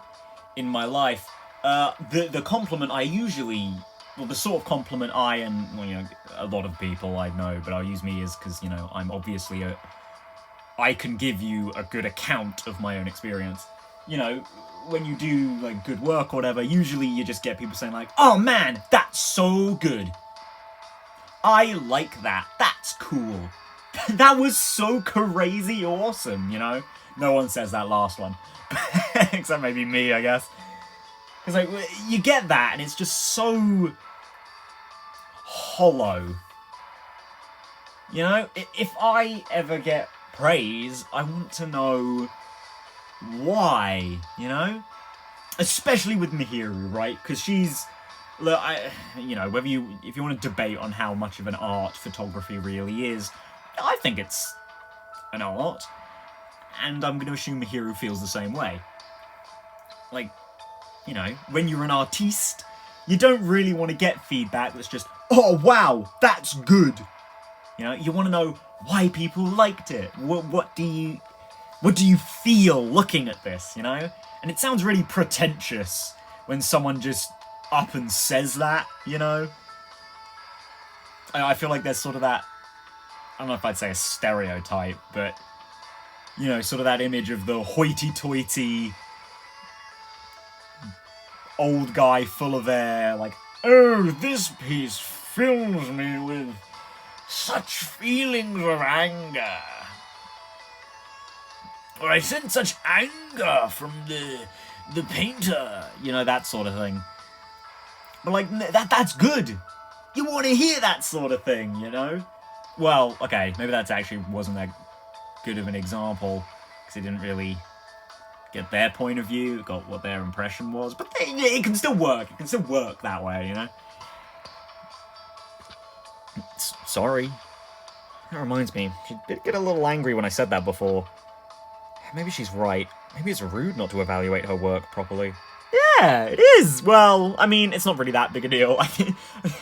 Speaker 1: in my life, the compliment I usually, well, the sort of compliment I and, well, you know, a lot of people I know, but I'll use me as, because, you know, I'm obviously I can give you a good account of my own experience. You know, when you do, like, good work or whatever, usually you just get people saying, like, oh man, that's so good. I like that. That's cool. That was so crazy awesome, you know? No one says that last one. Except maybe me, I guess. Because, like, you get that, and it's just so hollow. You know? If I ever get praise, I want to know why, you know? Especially with Mahiru, right? Because she's... Look, you know, if you want to debate on how much of an art photography really is, I think it's an art. And I'm going to assume Mahiru feels the same way. Like, you know, when you're an artiste, you don't really want to get feedback that's just, oh wow, that's good. You know, you want to know why people liked it. What do you feel looking at this, you know? And it sounds really pretentious when someone just up and says that, you know? I feel like there's sort of that, I don't know if I'd say a stereotype, but, you know, sort of that image of the hoity-toity old guy full of air, like, oh, this piece fills me with such feelings of anger. Or I sense such anger from the painter. You know, that sort of thing. But, like, that's good. You want to hear that sort of thing, you know? Well, okay, maybe that actually wasn't that good of an example, because it didn't really get their point of view, got what their impression was, but it can still work. It can still work that way, you know? Sorry. That reminds me, she did get a little angry when I said that before. Maybe she's right. Maybe it's rude not to evaluate her work properly. Yeah, it is! Well, I mean, it's not really that big a deal.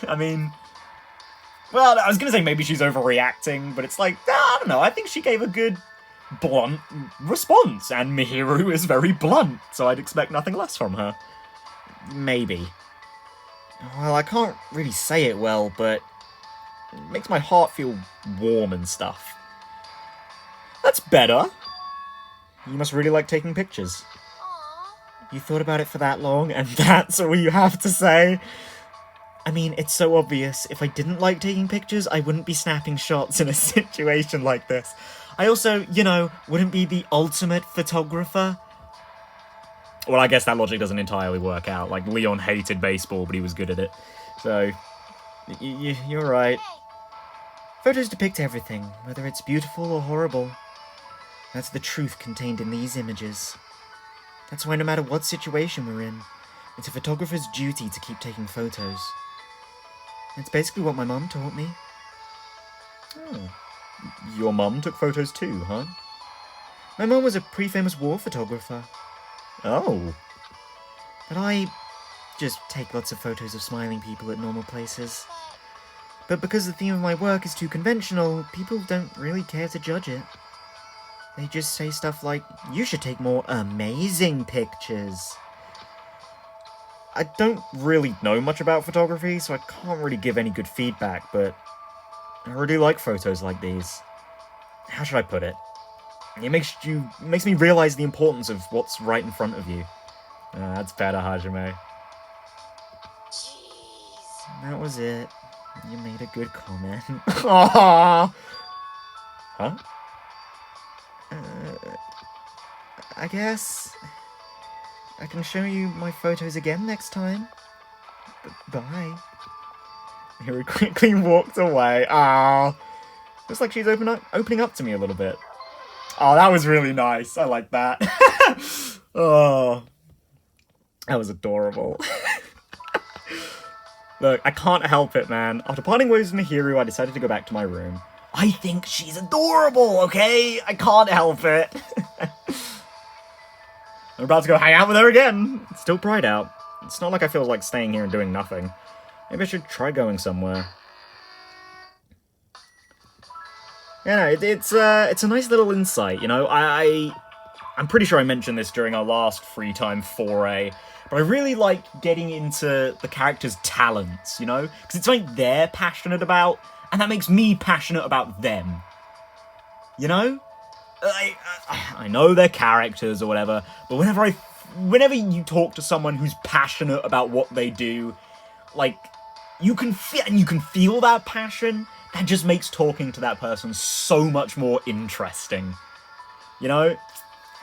Speaker 1: I mean... Well, I was gonna say maybe she's overreacting, but it's like, I don't know, I think she gave a good, blunt response, and Mahiru is very blunt, so I'd expect nothing less from her. Maybe. Well, I can't really say it well, but it makes my heart feel warm and stuff. That's better. You must really like taking pictures.
Speaker 4: Aww.
Speaker 3: You thought about it for that long, and that's all you have to say? I mean, it's so obvious. If I didn't like taking pictures, I wouldn't be snapping shots in a situation like this. I also, you know, wouldn't be the ultimate photographer. Well, I guess that logic doesn't entirely work out. Like, Leon hated baseball, but he was good at it. So, you're right. Photos depict everything, whether it's beautiful or horrible. That's the truth contained in these images. That's why no matter what situation we're in, it's a photographer's duty to keep taking photos. It's basically what my mum taught me. Oh. Your mum took photos too, huh? My mum was a pretty famous war photographer. Oh. But I just take lots of photos of smiling people at normal places. But because the theme of my work is too conventional, people don't really care to judge it. They just say stuff like, you should take more amazing pictures. I don't really know much about photography, so I can't really give any good feedback, but I really like photos like these. How should I put it? It makes me realize the importance of what's right in front of you. That's better, Hajime.
Speaker 4: Jeez.
Speaker 3: That was it. You made a good comment. Aww. Huh? I guess I can show you my photos again next time. Bye. He quickly walked away. Ah, looks like she's opening up to me a little bit. Oh, that was really nice. I like that. Oh, that was adorable. Look, I can't help it, man. After parting ways with Mahiru, I decided to go back to my room. I think she's adorable, okay? I can't help it. I'm about to go hang out with her again. It's still bright out. It's not like I feel like staying here and doing nothing. Maybe I should try going somewhere. Yeah, no, it's a nice little insight, you know? I'm pretty sure I mentioned this during our last free time foray, but I really like getting into the characters' talents, you know? Because it's something they're passionate about, and that makes me passionate about them. You know? I know they're characters or whatever, but whenever I
Speaker 1: whenever you talk to someone who's passionate about what they do, like, you can feel that passion. That just makes talking to that person so much more interesting. You know?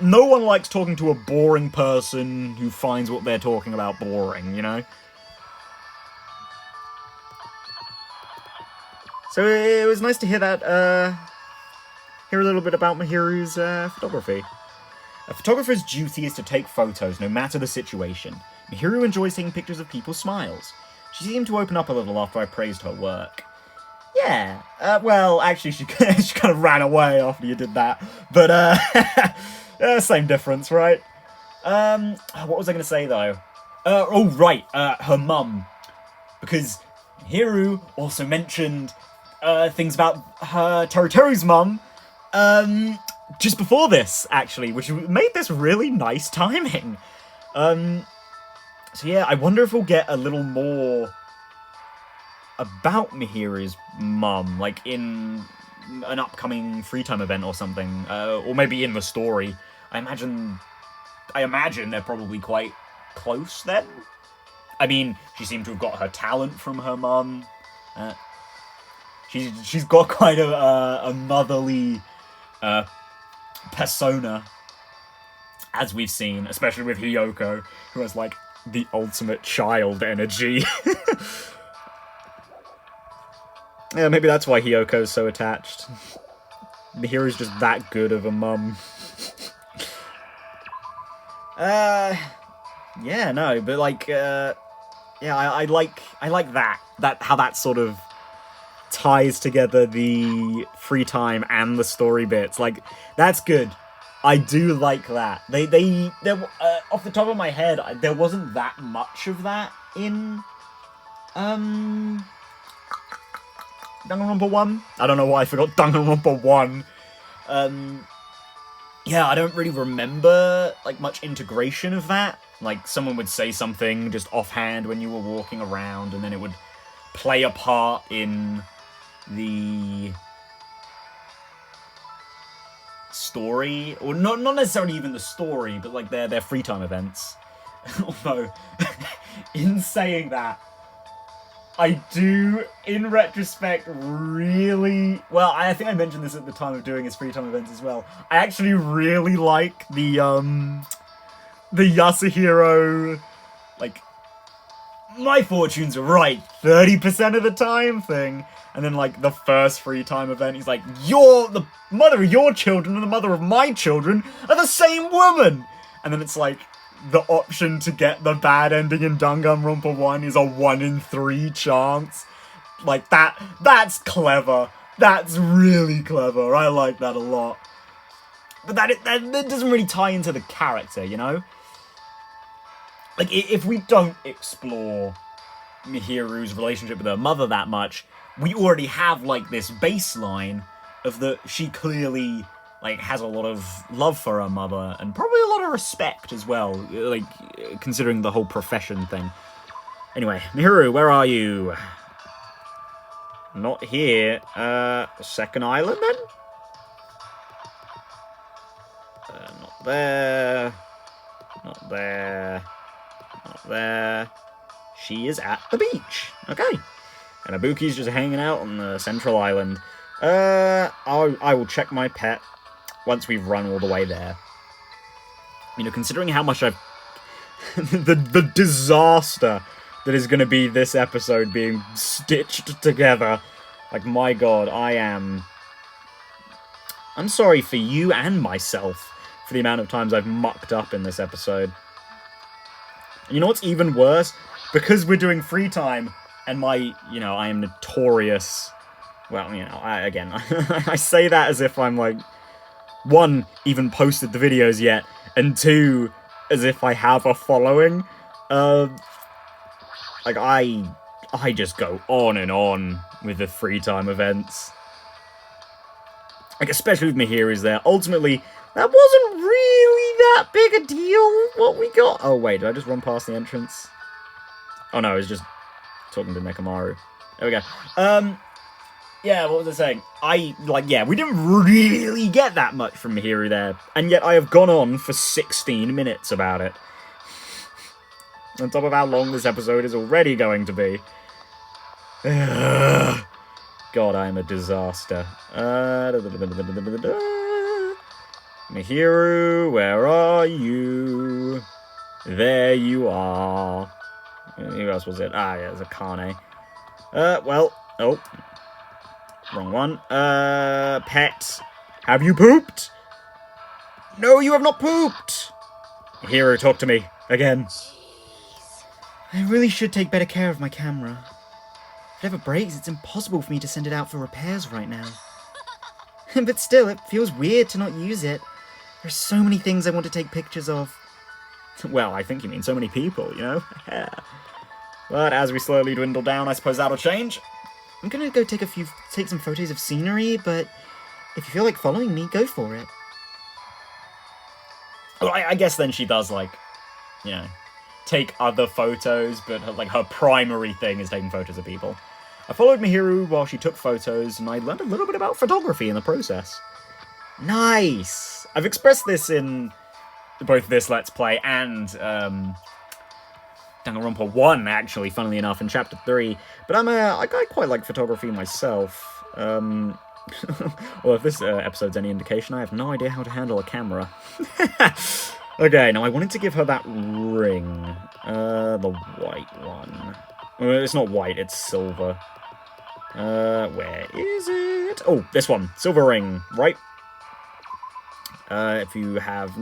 Speaker 1: No one likes talking to a boring person who finds what they're talking about boring, you know? So it was nice to hear that, hear a little bit about Mahiru's photography. A photographer's duty is to take photos, no matter the situation. Mahiru enjoys taking pictures of people's smiles. She seemed to open up a little after I praised her work. Yeah, well, actually, she kind of ran away after you did that. But, same difference, right? What was I going to say, though? Oh, right, her mum. Because Mahiru also mentioned things about her Teruteru's mum just before this, actually, which made this really nice timing. So yeah, I wonder if we'll get a little more about Mahiru's mum, like in an upcoming free time event or something, or maybe in the story. I imagine they're probably quite close then. I mean, she seemed to have got her talent from her mum. She's got quite a motherly persona, as we've seen, especially with Hiyoko, who has like the ultimate child energy. Yeah, maybe that's why Hiyoko's so attached. Mihiru's just that good of a mum. Yeah, no, but like, yeah, I like that how that sort of ties together the free time and the story bits. Like, that's good. I do like that. They off the top of my head, there wasn't that much of that in Danganronpa 1. I don't know why I forgot Danganronpa 1. Yeah, I don't really remember like much integration of that. Like, someone would say something just offhand when you were walking around, and then it would play a part in the story, or not necessarily even the story, but like their free time events. Although, in saying that, I do, in retrospect, really... Well, I think I mentioned this at the time of doing his free time events as well. I actually really like the Yasuhiro, like, my fortunes are right 30% of the time thing. And then, like, the first free time event, he's like, the mother of your children and the mother of my children are the same woman! And then it's like, the option to get the bad ending in Danganronpa 1 is a 1 in 3 chance. Like, that's clever. That's really clever. I like that a lot. But that doesn't really tie into the character, you know? Like, if we don't explore Mihiru's relationship with her mother that much, we already have, like, this baseline of that she clearly, like, has a lot of love for her mother, and probably a lot of respect as well, like, considering the whole profession thing. Anyway, Mahiru, where are you? Not here. Second island, then? Not there. Not there. Not there. She is at the beach. Okay. And Ibuki's just hanging out on the central island. I will check my pet once we've run all the way there. You know, considering how much I've... the disaster that is going to be this episode being stitched together. Like, my god, I'm sorry for you and myself for the amount of times I've mucked up in this episode. And you know what's even worse? Because we're doing free time, and I am notorious... Well, you know, I say that as if I'm, like, one, even posted the videos yet, and two, as if I have a following. Like, I just go on and on with the free time events. Like, especially with Mahiru's there. Ultimately, that wasn't really that big a deal, what we got. Oh, wait, did I just run past the entrance? Oh, no, I was just talking to Nekamaru. There we go. Yeah, what was I saying? We didn't really get that much from Mahiru there, and yet I have gone on for 16 minutes about it. On top of how long this episode is already going to be. God, I am a disaster. Mahiru, where are you? There you are. Who else was it? Ah, yeah, it was Akane. Well, oh. Wrong one. Pet. Have you pooped? No, you have not pooped! Mahiru, talk to me. Again.
Speaker 3: I really should take better care of my camera. If it ever breaks, it's impossible for me to send it out for repairs right now. But still, it feels weird to not use it. There's so many things I want to take pictures of.
Speaker 1: Well, I think you mean so many people, you know? But as we slowly dwindle down, I suppose that'll change.
Speaker 3: I'm gonna go take some photos of scenery, but if you feel like following me, go for it.
Speaker 1: Well, I guess then she does, like, you know, take other photos, but her primary thing is taking photos of people. I followed Mahiru while she took photos, and I learned a little bit about photography in the process. Nice! I've expressed this in both this Let's Play and Danganronpa 1, actually, funnily enough, in Chapter 3. But I quite like photography myself. Well, if this episode's any indication, I have no idea how to handle a camera. Okay, now I wanted to give her that ring. The white one. Well, it's not white, it's silver. Where is it? Oh, this one. Silver ring, right? If you have...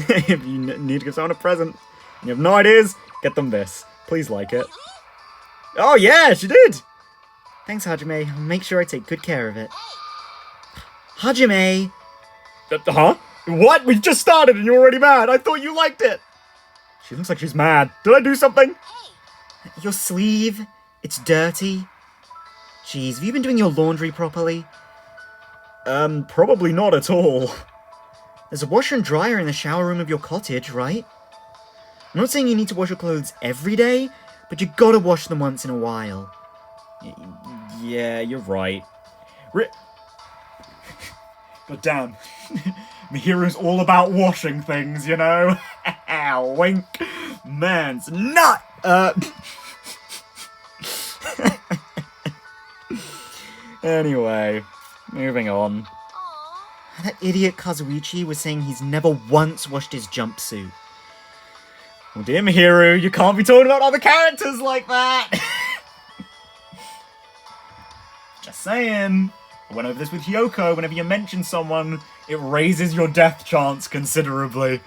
Speaker 1: if you need to give someone a present, and you have no ideas, get them this. Please like it. Oh, yeah, she did!
Speaker 3: Thanks, Hajime. I'll make sure I take good care of it. Hajime!
Speaker 1: Huh? What? We just started and you're already mad. I thought you liked it. She looks like she's mad. Did I do something?
Speaker 3: Your sleeve, it's dirty. Jeez, have you been doing your laundry properly?
Speaker 1: Probably not at all.
Speaker 3: There's a washer and dryer in the shower room of your cottage, right? I'm not saying you need to wash your clothes every day, but you gotta wash them once in a while.
Speaker 1: Yeah, you're right. But damn, Mahiru's all about washing things, you know? Wink. Man's nut! Anyway, moving on.
Speaker 3: That idiot Kazuichi was saying he's never once washed his jumpsuit.
Speaker 1: Well, dear Mahiru, you can't be talking about other characters like that! Just saying. I went over this with Hyoko. Whenever you mention someone, it raises your death chance considerably.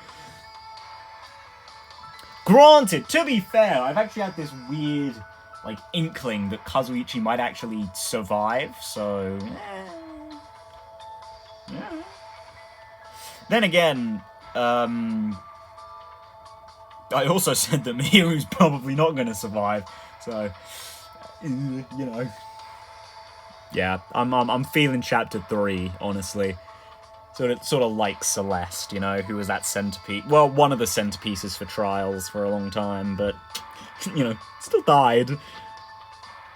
Speaker 1: Granted, to be fair, I've actually had this weird, like, inkling that Kazuichi might actually survive, so... Yeah. Then again, I also said that Mahiru's probably not going to survive, so, you know... Yeah, I'm feeling Chapter 3, honestly. Sort of like Celeste, you know, who was that centerpiece. Well, one of the centerpieces for Trials for a long time, but, you know, still died.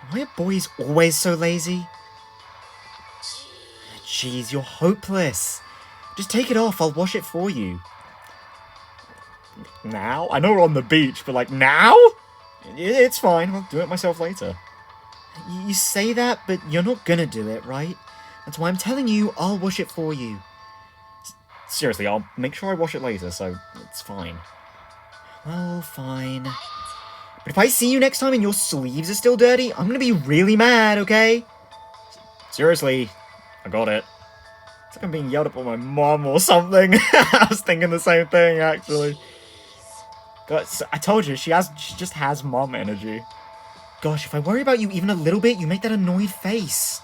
Speaker 3: Why are boys always so lazy? Jeez, you're hopeless. Just take it off, I'll wash it for you.
Speaker 1: Now? I know we're on the beach, but like, now? It's fine, I'll do it myself later.
Speaker 3: You say that, but you're not gonna do it, right? That's why I'm telling you, I'll wash it for you.
Speaker 1: Seriously, I'll make sure I wash it later, so it's fine.
Speaker 3: Well, fine. But if I see you next time and your sleeves are still dirty, I'm gonna be really mad, okay?
Speaker 1: Seriously, I got it. It's like I'm being yelled at by my mom or something. I was thinking the same thing, actually. God, I told you, she just has mom energy.
Speaker 3: Gosh, if I worry about you even a little bit, you make that annoyed face.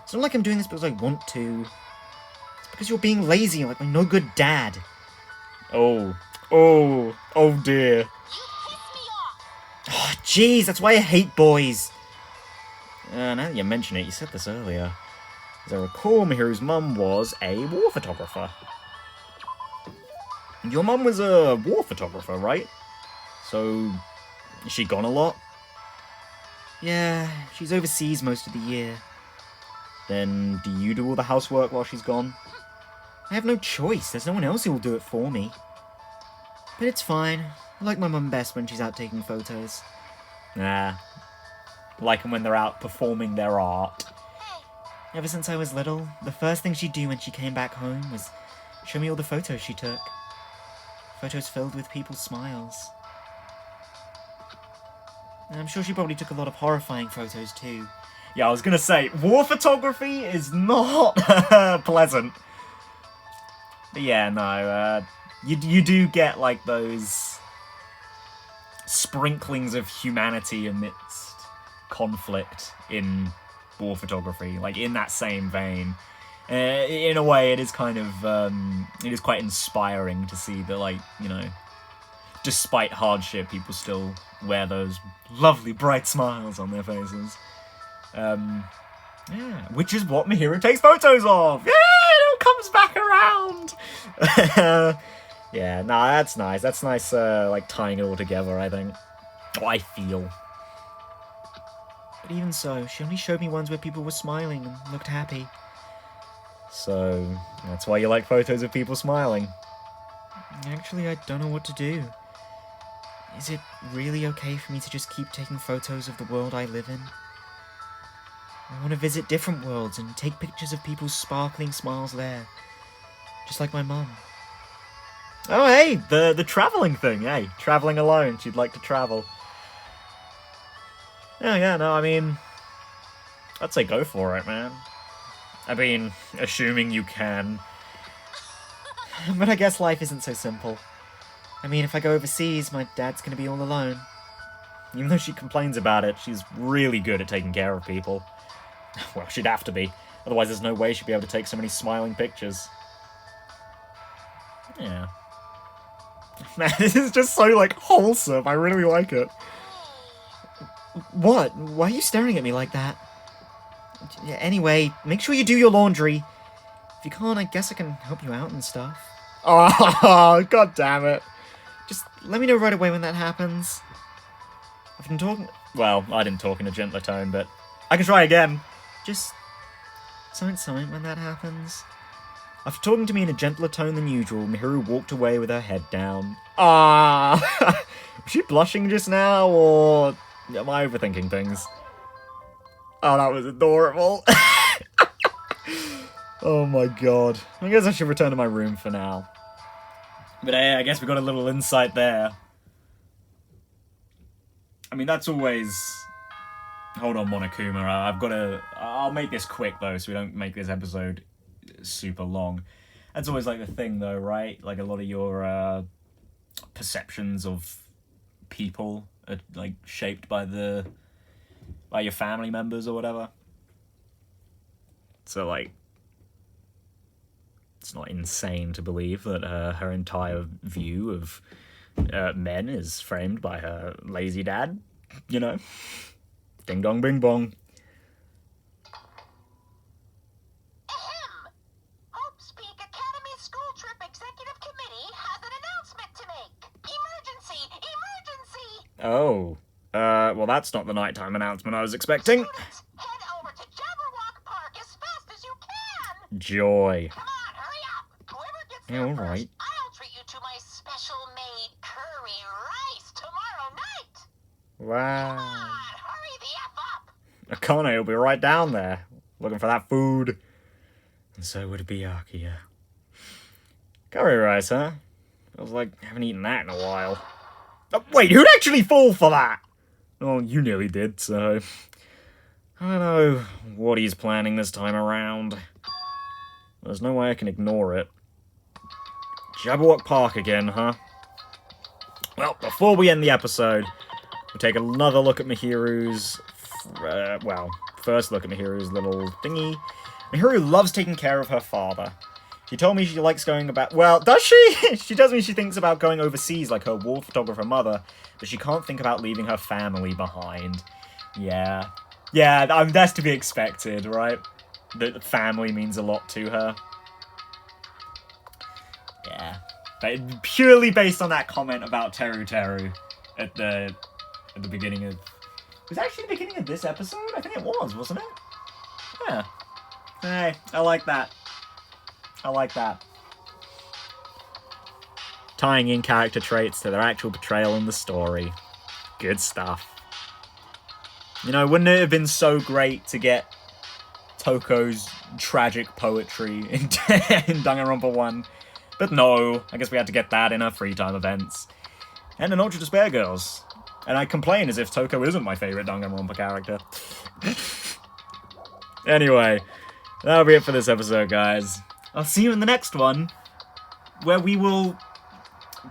Speaker 3: It's not like I'm doing this because I want to. It's because you're being lazy like my no good dad.
Speaker 1: Oh dear.
Speaker 3: Oh, jeez, that's why I hate boys.
Speaker 1: Now that you mention it, you said this earlier. As I recall, Mahiru's mum was a war photographer. Your mum was a war photographer, right? So, is she gone a lot?
Speaker 3: Yeah, she's overseas most of the year.
Speaker 1: Then, do you do all the housework while she's gone?
Speaker 3: I have no choice, there's no one else who will do it for me. But it's fine. I like my mum best when she's out taking photos.
Speaker 1: Nah. Like 'em when they're out performing their art.
Speaker 3: Ever since I was little, the first thing she'd do when she came back home was show me all the photos she took. Photos filled with people's smiles. And I'm sure she probably took a lot of horrifying photos too.
Speaker 1: Yeah, I was gonna say, war photography is not pleasant. But yeah, no, you do get, like, those sprinklings of humanity amidst conflict in war photography, like, in that same vein. In a way, it is kind of, it is quite inspiring to see that, like, you know, despite hardship, people still wear those lovely bright smiles on their faces. Yeah, which is what Mahiru takes photos of. Yeah, it all comes back around. Yeah, no, that's nice. That's nice, like, tying it all together, I think. Oh, I feel.
Speaker 3: But even so, she only showed me ones where people were smiling and looked happy.
Speaker 1: So, that's why you like photos of people smiling.
Speaker 3: Actually, I don't know what to do. Is it really okay for me to just keep taking photos of the world I live in? I want to visit different worlds and take pictures of people's sparkling smiles there. Just like my mum.
Speaker 1: Oh, hey, the travelling thing, hey. Travelling alone, she'd like to travel. Oh, yeah, no, I mean, I'd say go for it, man. I mean, assuming you can.
Speaker 3: But I guess life isn't so simple. I mean, if I go overseas, my dad's gonna be all alone.
Speaker 1: Even though she complains about it, she's really good at taking care of people. Well, she'd have to be. Otherwise, there's no way she'd be able to take so many smiling pictures. Yeah. Man, this is just so, like, wholesome. I really like it.
Speaker 3: What? Why are you staring at me like that? Yeah, anyway, make sure you do your laundry. If you can't, I guess I can help you out and stuff.
Speaker 1: Oh, god damn it.
Speaker 3: Just let me know right away when that happens. I've been talking...
Speaker 1: Well, I didn't talk in a gentler tone, but I can try again.
Speaker 3: Just... Something when that happens.
Speaker 1: After talking to me in a gentler tone than usual, Mahiru walked away with her head down. Ah, was she blushing just now, or am I overthinking things? Oh, that was adorable. Oh my god. I guess I should return to my room for now. But hey, I guess we got a little insight there. I mean, that's always... Hold on, Monokuma. I've got to... I'll make this quick, though, so we don't make this episode super long. That's always, like, the thing, though, right? Like, a lot of your perceptions of people are, like, shaped by your family members or whatever. So, like, it's not insane to believe that her entire view of men is framed by her lazy dad, you know? Ding dong bing bong.
Speaker 4: Ahem! Hope's Peak Academy School Trip Executive Committee has an announcement to make. Emergency! Emergency!
Speaker 1: Oh. Well, that's not the nighttime announcement I was expecting.
Speaker 4: Students, head over to Jabberwock Park as fast as you can!
Speaker 1: Joy.
Speaker 4: Come on, hurry up! Whoever gets
Speaker 1: Yeah,
Speaker 4: there
Speaker 1: all
Speaker 4: first,
Speaker 1: right.
Speaker 4: I'll treat you to my special-made curry rice tomorrow night! Come
Speaker 1: Wow.
Speaker 4: on, hurry the F up!
Speaker 1: Akane will be right down there, looking for that food. And so would Byakuya. Curry rice, huh? Feels like I haven't eaten that in a while. Oh, wait, who'd actually fall for that? Oh, you nearly did, so... I don't know what he's planning this time around. There's no way I can ignore it. Jabberwock Park again, huh? Well, before we end the episode, we'll take another look at Mahiru's... first look at Mahiru's little thingy. Mahiru loves taking care of her father. She told me she likes going about... Well, does she? She tells me she thinks about going overseas like her war photographer mother, but she can't think about leaving her family behind. Yeah. Yeah, that's to be expected, right? That family means a lot to her. Yeah. But purely based on that comment about Teru Teru at the beginning of... Was it actually the beginning of this episode? I think it was, wasn't it? Yeah. Hey, I like that. I like that. tying in character traits to their actual portrayal in the story. Good stuff. You know, wouldn't it have been so great to get Toko's tragic poetry in Danganronpa 1? But no, I guess we had to get that in our free time events. And an Ultra Despair Girls. And I complain as if Toko isn't my favourite Danganronpa character. Anyway, that'll be it for this episode, guys. I'll see you in the next one, where we will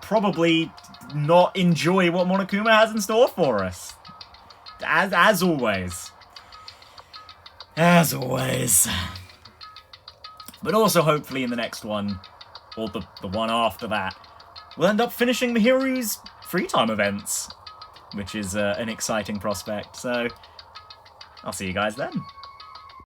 Speaker 1: probably not enjoy what Monokuma has in store for us. As always. As always. But also, hopefully, in the next one, or the one after that, we'll end up finishing Mahiru's free time events, which is an exciting prospect. So, I'll see you guys then.